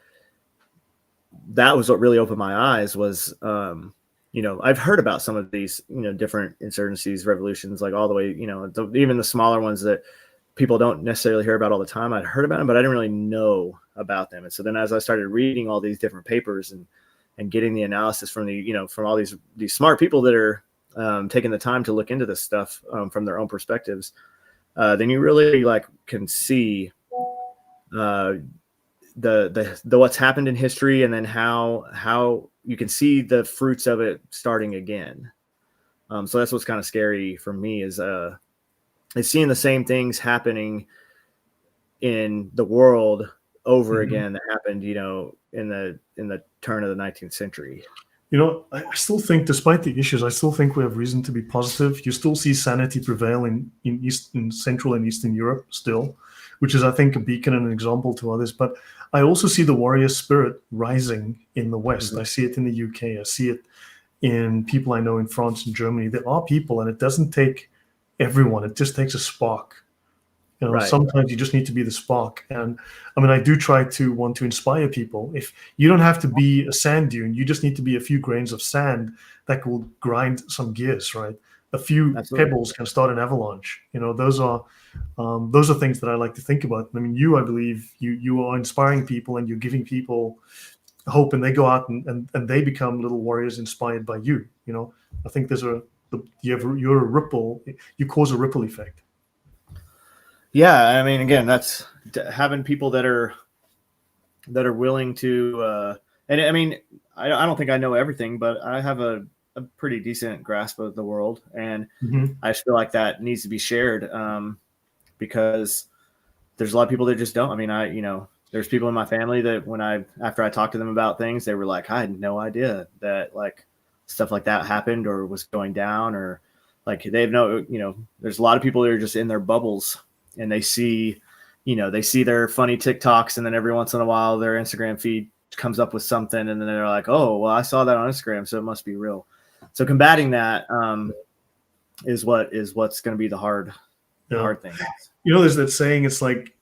that was what really opened my eyes was, I've heard about some of these, different insurgencies, revolutions, like all the way, even the smaller ones that people don't necessarily hear about all the time. I'd heard about them, but I didn't really know about them. And so then as I started reading all these different papers and getting the analysis from from all these smart people that are taking the time to look into this stuff from their own perspectives, then you really can see the what's happened in history, and then how you can see the fruits of it starting again. So that's what's kind of scary for me is seeing the same things happening in the world over mm-hmm. again that happened, in the turn of the 19th century. I still think, despite the issues, I still think we have reason to be positive. You still see sanity prevail in Central and Eastern Europe still. which is, I think, a beacon and an example to others. But I also see the warrior spirit rising in the West. Mhm. I see it in the UK. I see it in people I know in France and Germany. There are people, and it doesn't take everyone. It just takes a spark. Right. Sometimes you just need to be the spark. And I mean, I do try to want to inspire people. If you don't have to be a sand dune, you just need to be a few grains of sand that will grind some gears, right? A few Absolutely. pebbles can start an avalanche. Those are things that I like to think about. I mean, I believe you are inspiring people and you're giving people hope, and they go out and they become little warriors inspired by you. I think you're a ripple. You cause a ripple effect. Yeah, I mean, again, that's having people that are willing to, and I mean, I don't think I know everything, but I have a pretty decent grasp of the world, and I just feel like that needs to be shared, because there's a lot of people that just don't. I mean, there's people in my family that after I talked to them about things, they were like, I had no idea that like stuff like that happened or was going down, or like there's a lot of people that are just in their bubbles, and they see their funny TikToks, and then every once in a while their Instagram feed comes up with something, and then they're like, oh, well, I saw that on Instagram, so it must be real. So combating that is what's going to be the hard thing. There's that saying, it's like,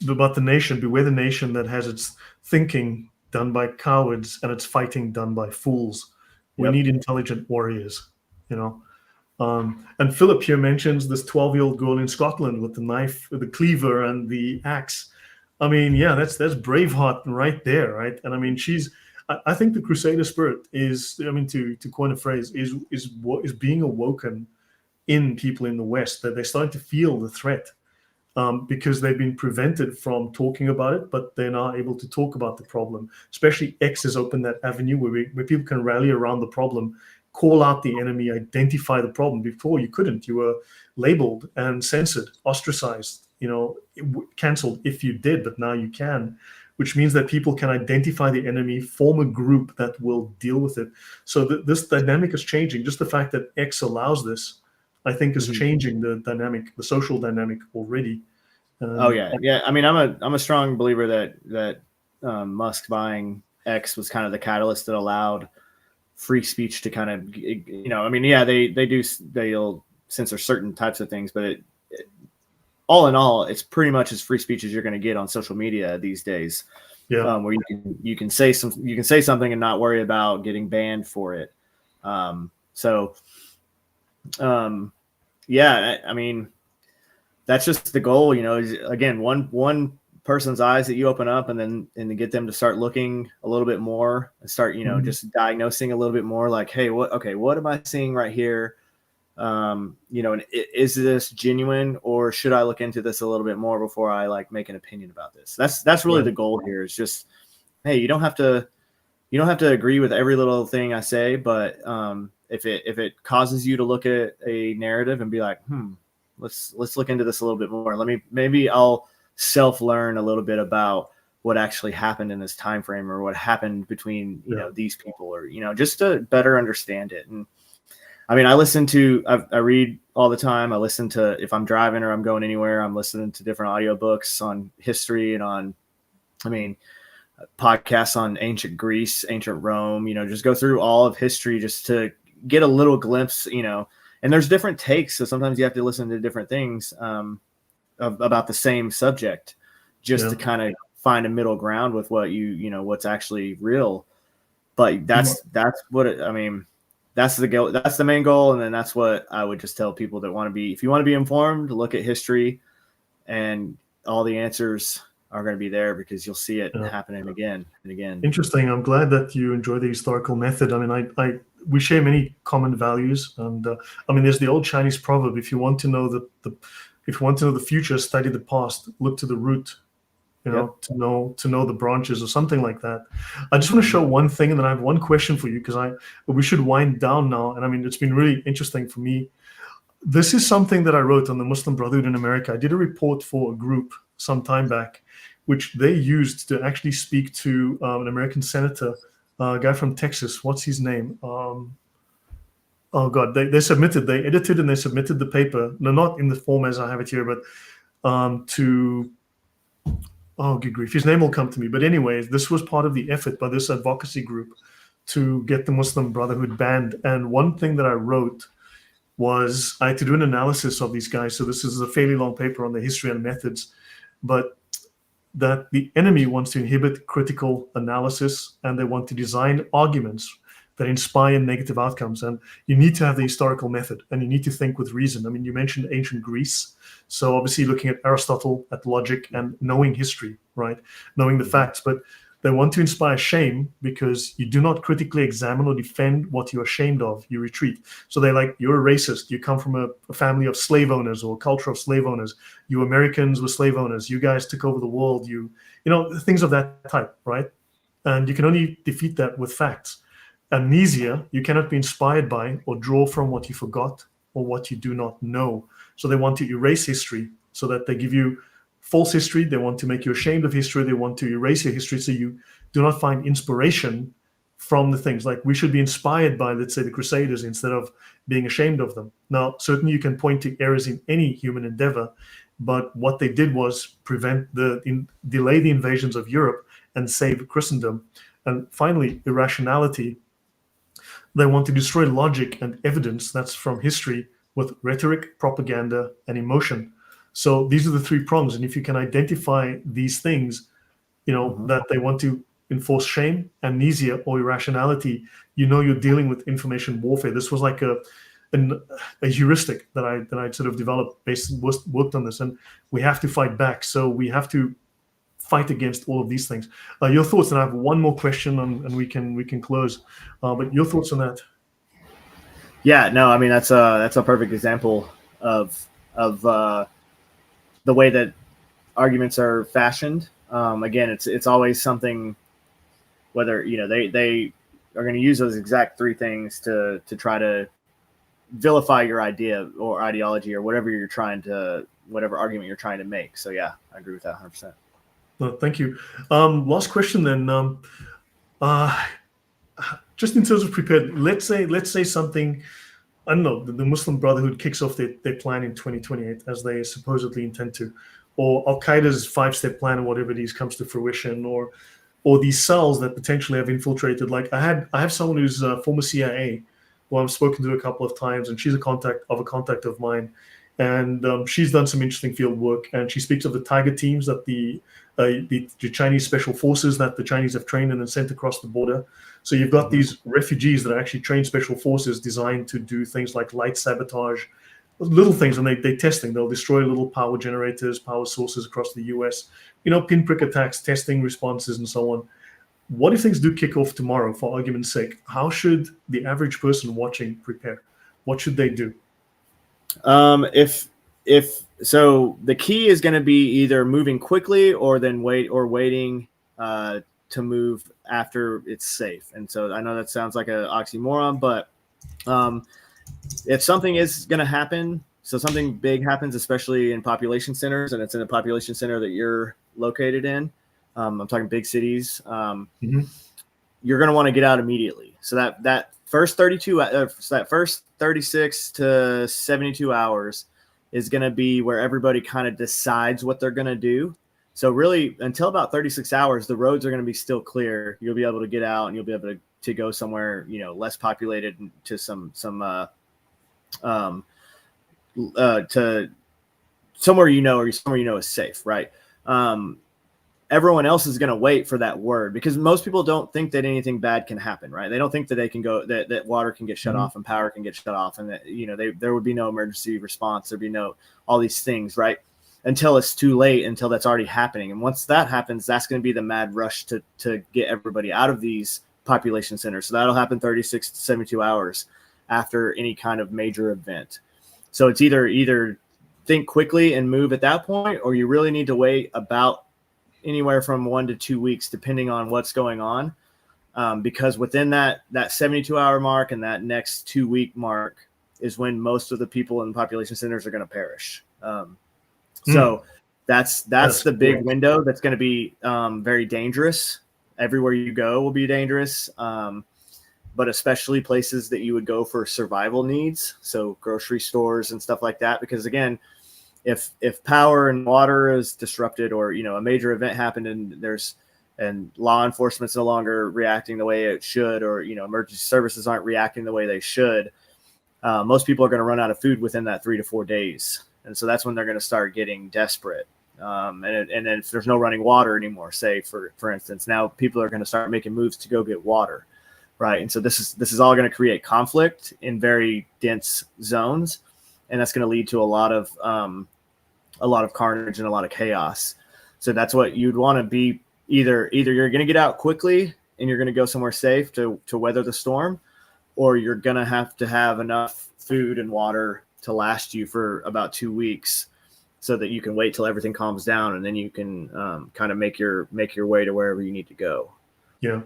about the nation, beware the nation that has its thinking done by cowards and its fighting done by fools. We need intelligent warriors, and Philip here mentions this 12-year-old girl in Scotland with the knife, with the cleaver and the axe. I mean, yeah, that's Braveheart right there, right? And I mean, I think the Crusader spirit is, I mean, to coin a phrase, is what is being awoken in people in the West, that they're starting to feel the threat, because they've been prevented from talking about it, but they're now able to talk about the problem. Especially X has opened that avenue where people can rally around the problem, call out the enemy, identify the problem. Before you couldn't. You were labeled and censored, ostracized, canceled if you did, but now you can, which means that people can identify the enemy, form a group that will deal with it. So this dynamic is changing. Just the fact that X allows this, I think, is changing the dynamic, the social dynamic already. Oh yeah. I mean, I'm a strong believer that Musk buying X was kind of the catalyst that allowed free speech to kind of, I mean, yeah, they'll censor certain types of things, but all in all, it's pretty much as free speech as you're going to get on social media these days. Yeah. Where you can say something and not worry about getting banned for it. Yeah, I mean, that's just the goal, again, one person's eyes that you open up, and to get them to start looking a little bit more and start, just diagnosing a little bit more, like, hey, what am I seeing right here? And is this genuine, or should I look into this a little bit more before I like make an opinion about this? That's really the goal here. Is just, hey, you don't have to agree with every little thing I say, but if it causes you to look at a narrative and be like, let's look into this a little bit more. Maybe I'll self-learn a little bit about what actually happened in this time frame, or what happened between these people, or just to better understand it. And I mean, I read all the time. I listen to, if I'm driving or I'm going anywhere, I'm listening to different audiobooks on history and on, podcasts on ancient Greece, ancient Rome, just go through all of history just to get a little glimpse, and there's different takes. So sometimes you have to listen to different things about the same subject, just to kind of find a middle ground with what what's actually real. But that's that's the goal. That's the main goal. And then that's what I would just tell people that want to be, if you want to be informed, look at history, and all the answers are going to be there, because you'll see it happening again and again. Interesting. I'm glad that you enjoy the historical method. I mean, we share many common values, and there's the old Chinese proverb: if you want to know the future, study the past. Look to the root, to know the branches, or something like that. I just want to show one thing, and then I have one question for you, because we should wind down now. And I mean, it's been really interesting for me. This is something that I wrote on the Muslim Brotherhood in America. I did a report for a group some time back, which they used to actually speak to an American senator, a guy from Texas. What's his name? They edited and they submitted the paper. No, not in the form as I have it here, but to, oh, good grief, his name will come to me. But anyways, this was part of the effort by this advocacy group to get the Muslim Brotherhood banned. And one thing that I wrote was I had to do an analysis of these guys. So this is a fairly long paper on the history and methods, but that the enemy wants to inhibit critical analysis and they want to design arguments that inspire negative outcomes. And you need to have the historical method and you need to think with reason. I mean, you mentioned ancient Greece. So obviously looking at Aristotle, at logic and knowing history, right? Knowing the facts, but they want to inspire shame because you do not critically examine or defend what you're ashamed of. You retreat. So they're like, you're a racist. You come from a family of slave owners or a culture of slave owners. You Americans were slave owners. You guys took over the world. You know, things of that type, right? And you can only defeat that with facts. Amnesia, you cannot be inspired by or draw from what you forgot or what you do not know. So they want to erase history so that they give you false history. They want to make you ashamed of history. They want to erase your history so you do not find inspiration from the things. Like we should be inspired by, let's say, the Crusaders instead of being ashamed of them. Now, certainly you can point to errors in any human endeavor, but what they did was delay the invasions of Europe and save Christendom. And finally, irrationality. They want to destroy logic and evidence that's from history with rhetoric, propaganda, and emotion. So these are the three prongs. And if you can identify these things, you know, that they want to enforce shame, amnesia, or irrationality, you know you're dealing with information warfare. This was like a heuristic that I sort of developed worked on this. And we have to fight back. So we have to fight against all of these things. Your thoughts, and I have one more question and we can close. But your thoughts on that? Yeah, no, I mean that's a perfect example of the way that arguments are fashioned. Again, it's always something, whether they are going to use those exact three things to try to vilify your idea or ideology or whatever argument you're trying to make. So yeah, I agree with that 100%. No, thank you. Last question then. Just in terms of prepared, let's say something, I don't know, the Muslim Brotherhood kicks off their plan in 2028 as they supposedly intend to, or Al Qaeda's 5-step plan or whatever it is comes to fruition, or these cells that potentially have infiltrated. Like I have someone who's a former CIA, who I've spoken to a couple of times, and she's a contact of mine, and she's done some interesting field work, and she speaks of the Tiger teams that the Chinese special forces that the Chinese have trained and then sent across the border. So you've got these refugees that are actually trained special forces designed to do things like light sabotage, little things, and they're testing. They'll destroy little power generators, power sources across the US, pinprick attacks, testing responses, and so on. What if things do kick off tomorrow, for argument's sake? How should the average person watching prepare? What should they do? If so, the key is going to be either moving quickly or then waiting to move after it's safe. And so I know that sounds like an oxymoron, but if something is going to happen, so something big happens, especially in population centers, and it's in a population center that you're located in, I'm talking big cities, you're going to want to get out immediately. So that first 36 to 72 hours is going to be where everybody kind of decides what they're going to do. So really, until about 36 hours, the roads are going to be still clear. You'll be able to get out and you'll be able to go somewhere, less populated, to to somewhere or somewhere is safe, right? Everyone else is going to wait for that word, because most people don't think that anything bad can happen, right? They don't think that they can go, that water can get shut off and power can get shut off, and that there would be no emergency response, there'd be no all these things, right? Until it's too late, until that's already happening. And once that happens, that's going to be the mad rush to get everybody out of these population centers. So that'll happen 36 to 72 hours after any kind of major event. So it's either think quickly and move at that point, or you really need to wait about anywhere from 1 to 2 weeks, depending on what's going on. Because within that 72-hour mark and that next 2-week mark is when most of the people in population centers are going to perish. So that's the big window that's going to be very dangerous. Everywhere you go will be dangerous, but especially places that you would go for survival needs. So grocery stores and stuff like that, because again, if power and water is disrupted, or a major event happened and law enforcement's no longer reacting the way it should, or emergency services aren't reacting the way they should, most people are going to run out of food within that 3 to 4 days, and so that's when they're going to start getting desperate. And then if there's no running water anymore, say for instance, now people are going to start making moves to go get water, right? And so this is all going to create conflict in very dense zones, and that's going to lead to a lot of carnage and a lot of chaos. So that's what you'd want to be. Either you're going to get out quickly and you're going to go somewhere safe to weather the storm, or you're going to have enough food and water to last you for about 2 weeks, so that you can wait till everything calms down, and then you can kind of make your way to wherever you need to go. Yeah.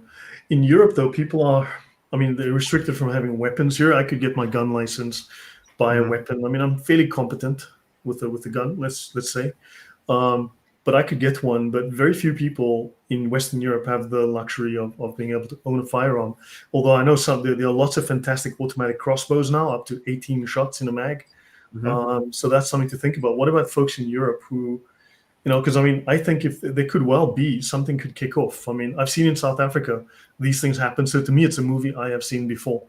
In Europe, though, they're restricted from having weapons here. I could get my gun license, buy a weapon. I mean, I'm fairly competent with the gun, let's say. But I could get one, but very few people in Western Europe have the luxury of being able to own a firearm. Although I know there are lots of fantastic automatic crossbows now, up to 18 shots in a mag. So that's something to think about. What about folks in Europe who, because I think if there could well be something could kick off. I mean, I've seen in South Africa these things happen. So to me, it's a movie I have seen before.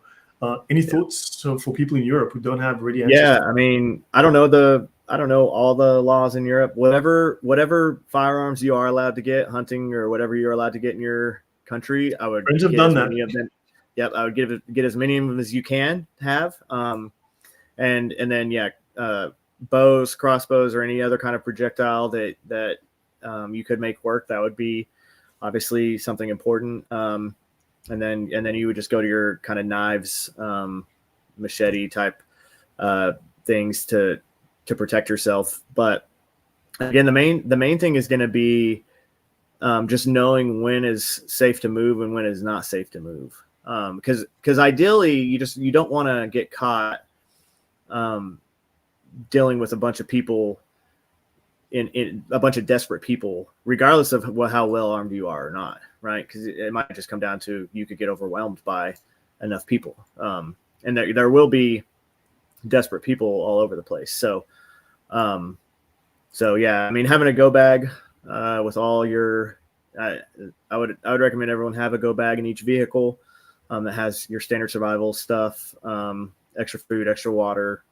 Any thoughts for people in Europe who don't have ready answers? Yeah, I mean, I don't know all the laws in Europe. Whatever firearms you are allowed to get, hunting or whatever you're allowed to get in your country, I would Friends have done that. Yep, I would get as many of them as you can have. And then bows, crossbows, or any other kind of projectile that you could make work, that would be obviously something important. And then you would just go to your kind of knives, machete type things to protect yourself. But again, the main thing is going to be just knowing when is safe to move and when is not safe to move. Because ideally you don't want to get caught dealing with a bunch of people in a bunch of desperate people, regardless of how well armed you are or not, right? Because it might just come down to you could get overwhelmed by enough people, and there will be desperate people all over the place. So yeah, I mean, having a go bag with all your, I would recommend everyone have a go bag in each vehicle that has your standard survival stuff, extra food, extra water,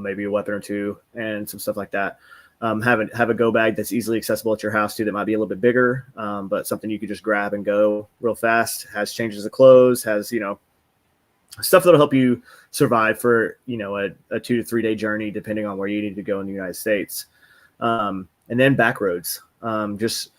maybe a weapon or two, and some stuff like that. Have a go bag that's easily accessible at your house too, that might be a little bit bigger, but something you could just grab and go real fast. Has changes of clothes, has stuff that'll help you survive for a 2 to 3 day journey, depending on where you need to go in the United States. And then back roads. Just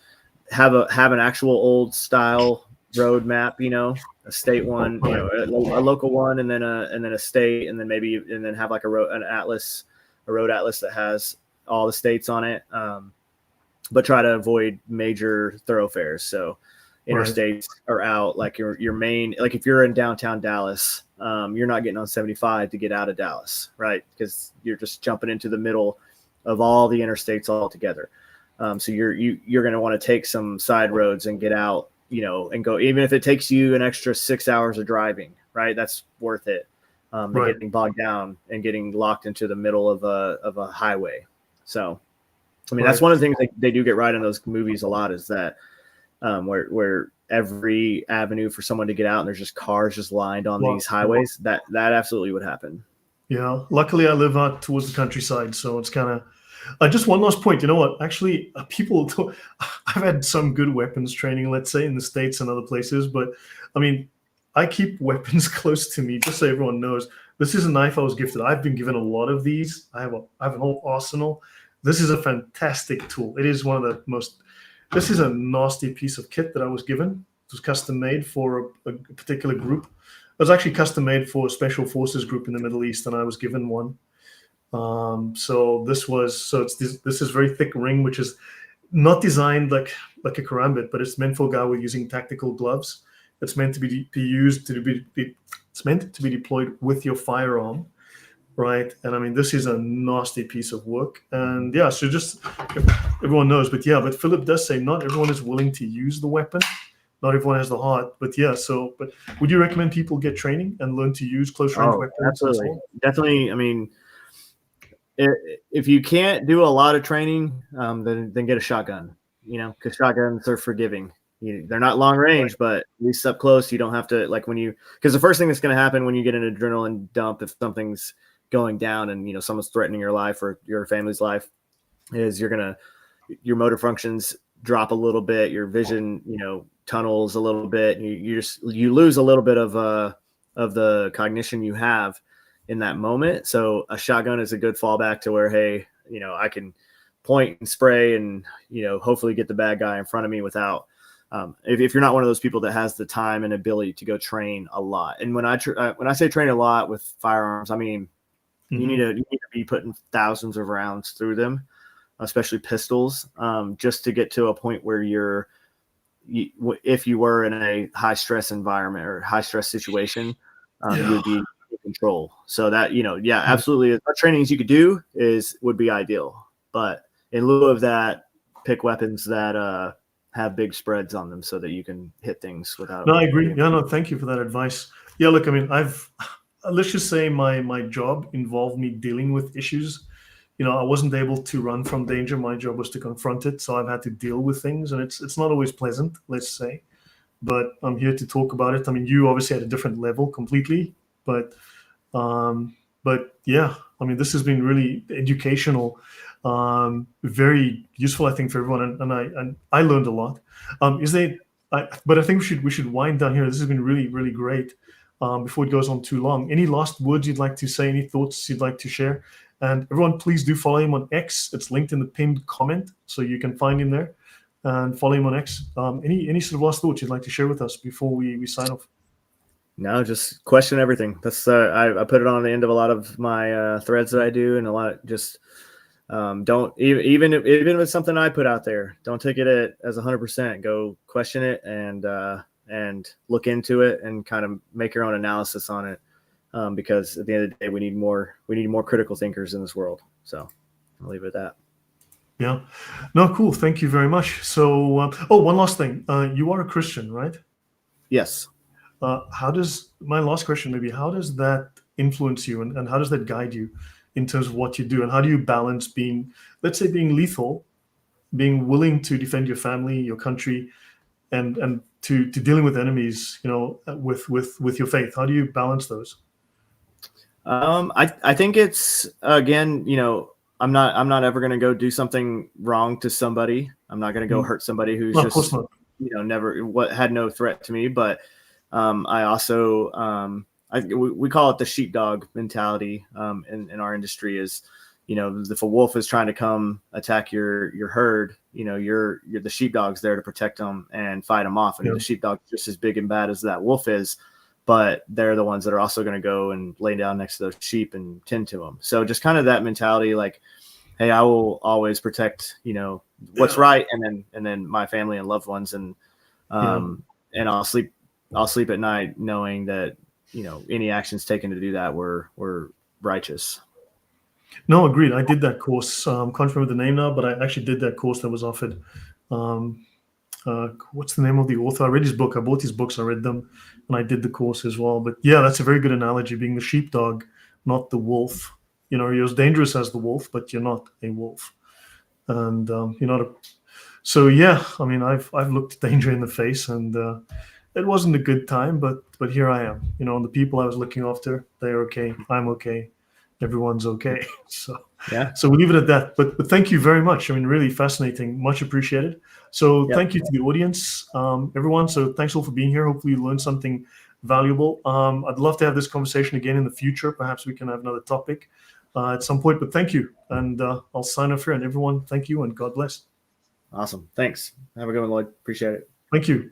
have an actual old style road map, a state one, a local one, and then a state, and then have like a road atlas that has all the states on it, but try to avoid major thoroughfares. So interstates are out, like your main, like if you're in downtown Dallas, you're not getting on 75 to get out of Dallas, right? Because you're just jumping into the middle of all the interstates all together. So you're going to want to take some side roads and get out, and go, even if it takes you an extra 6 hours of driving, right? That's worth it. Getting bogged down and getting locked into the middle of a highway. So, I mean, that's one of the things they do get right in those movies a lot, is that where every avenue for someone to get out and there's just cars just lined on these highways, that absolutely would happen. Yeah. Luckily I live out towards the countryside, so it's kind of, just one last point. You know what? Actually, I've had some good weapons training, let's say, in the States and other places, but I mean, I keep weapons close to me, just so everyone knows. This is a knife I was gifted. I've been given a lot of these. I have a whole arsenal. This is a fantastic tool. It is one of the most. This is a nasty piece of kit that I was given. It was custom made for a particular group. It was actually custom made for a special forces group in the Middle East, and I was given one. So this is very thick ring, which is not designed like a karambit, but it's meant for a guy with using tactical gloves. It's meant to be it's meant to be deployed with your firearm, right? And I mean, this is a nasty piece of work. And yeah, so just everyone knows, but Philip does say not everyone is willing to use the weapon. Not everyone has the heart, but but would you recommend people get training and learn to use close range weapons? Absolutely. Definitely. I mean, if you can't do a lot of training, then get a shotgun. Because shotguns are forgiving. They're not long range, but at least up close, you don't have to because the first thing that's going to happen when you get an adrenaline dump, if something's going down and someone's threatening your life or your family's life, is your motor functions drop a little bit, your vision tunnels a little bit, and you lose a little bit of the cognition you have in that moment. So a shotgun is a good fallback to where, hey, I can point and spray and hopefully get the bad guy in front of me without if you're not one of those people that has the time and ability to go train a lot. And when I say train a lot with firearms, I mean you need to be putting thousands of rounds through them, especially pistols, just to get to a point where if you were in a high stress environment or high stress situation, you would be in control. So that, absolutely, as much training as you could do would be ideal. But in lieu of that, pick weapons that have big spreads on them so that you can hit things without. No, I agree. Yeah, no, thank you for that advice. Yeah, look, I mean, let's just say my job involved me dealing with issues. I wasn't able to run from danger. My job was to confront it. So I've had to deal with things, and it's not always pleasant, let's say, but I'm here to talk about it. I mean, you obviously at a different level completely, but yeah, I mean, this has been really educational, very useful, I think, for everyone. And I learned a lot. But I think we should wind down here. This has been really, really great. Before it goes on too long, any last words you'd like to say, any thoughts you'd like to share? And everyone, please do follow him on X. It's linked in the pinned comment, so you can find him there and follow him on X. Any sort of last thoughts you'd like to share with us before we sign off? No, just question everything. That's I put it on the end of a lot of my threads that I do, and a lot just don't even if it's something I put out there, don't take it as 100%. Go question it and look into it and kind of make your own analysis on it. Because at the end of the day, we need more critical thinkers in this world. So I'll leave it at that. Yeah. No, cool. Thank you very much. So, one last thing. You are a Christian, right? Yes. My last question maybe, how does that influence you and how does that guide you in terms of what you do? And how do you balance being lethal, being willing to defend your family, your country, and to dealing with enemies, with your faith? How do you balance those? I think it's, again, I'm not ever going to go do something wrong to somebody. I'm not going to go hurt somebody who's just, never had no threat to me. But I also, we call it the sheepdog mentality in our industry is, if a wolf is trying to come attack your herd, you're the sheepdog's there to protect them and fight them off. And the sheepdog's just as big and bad as that wolf is. But they're the ones that are also going to go and lay down next to those sheep and tend to them. So just kind of that mentality, like, hey, I will always protect, what's right. And then my family and loved ones. And I'll sleep at night knowing that, any actions taken to do that were righteous. No, agreed. I did that course. Can't remember the name now, but I actually did that course that was offered. What's the name of the author? I read his book. I bought his books. I read them, and I did the course as well. But yeah, that's a very good analogy. Being the sheepdog, not the wolf. You're as dangerous as the wolf, but you're not a wolf. And you're not a. So yeah, I mean, I've looked danger in the face, and it wasn't a good time. But here I am. And the people I was looking after, they're okay. I'm okay. Everyone's okay. So yeah. So we leave it at that. But thank you very much. I mean, really fascinating. Much appreciated. So thank you to the audience, everyone. So thanks all for being here. Hopefully you learned something valuable. I'd love to have this conversation again in the future. Perhaps we can have another topic at some point. But thank you. And I'll sign off here. And everyone, thank you and God bless. Awesome. Thanks. Have a good one, Lloyd. Appreciate it. Thank you.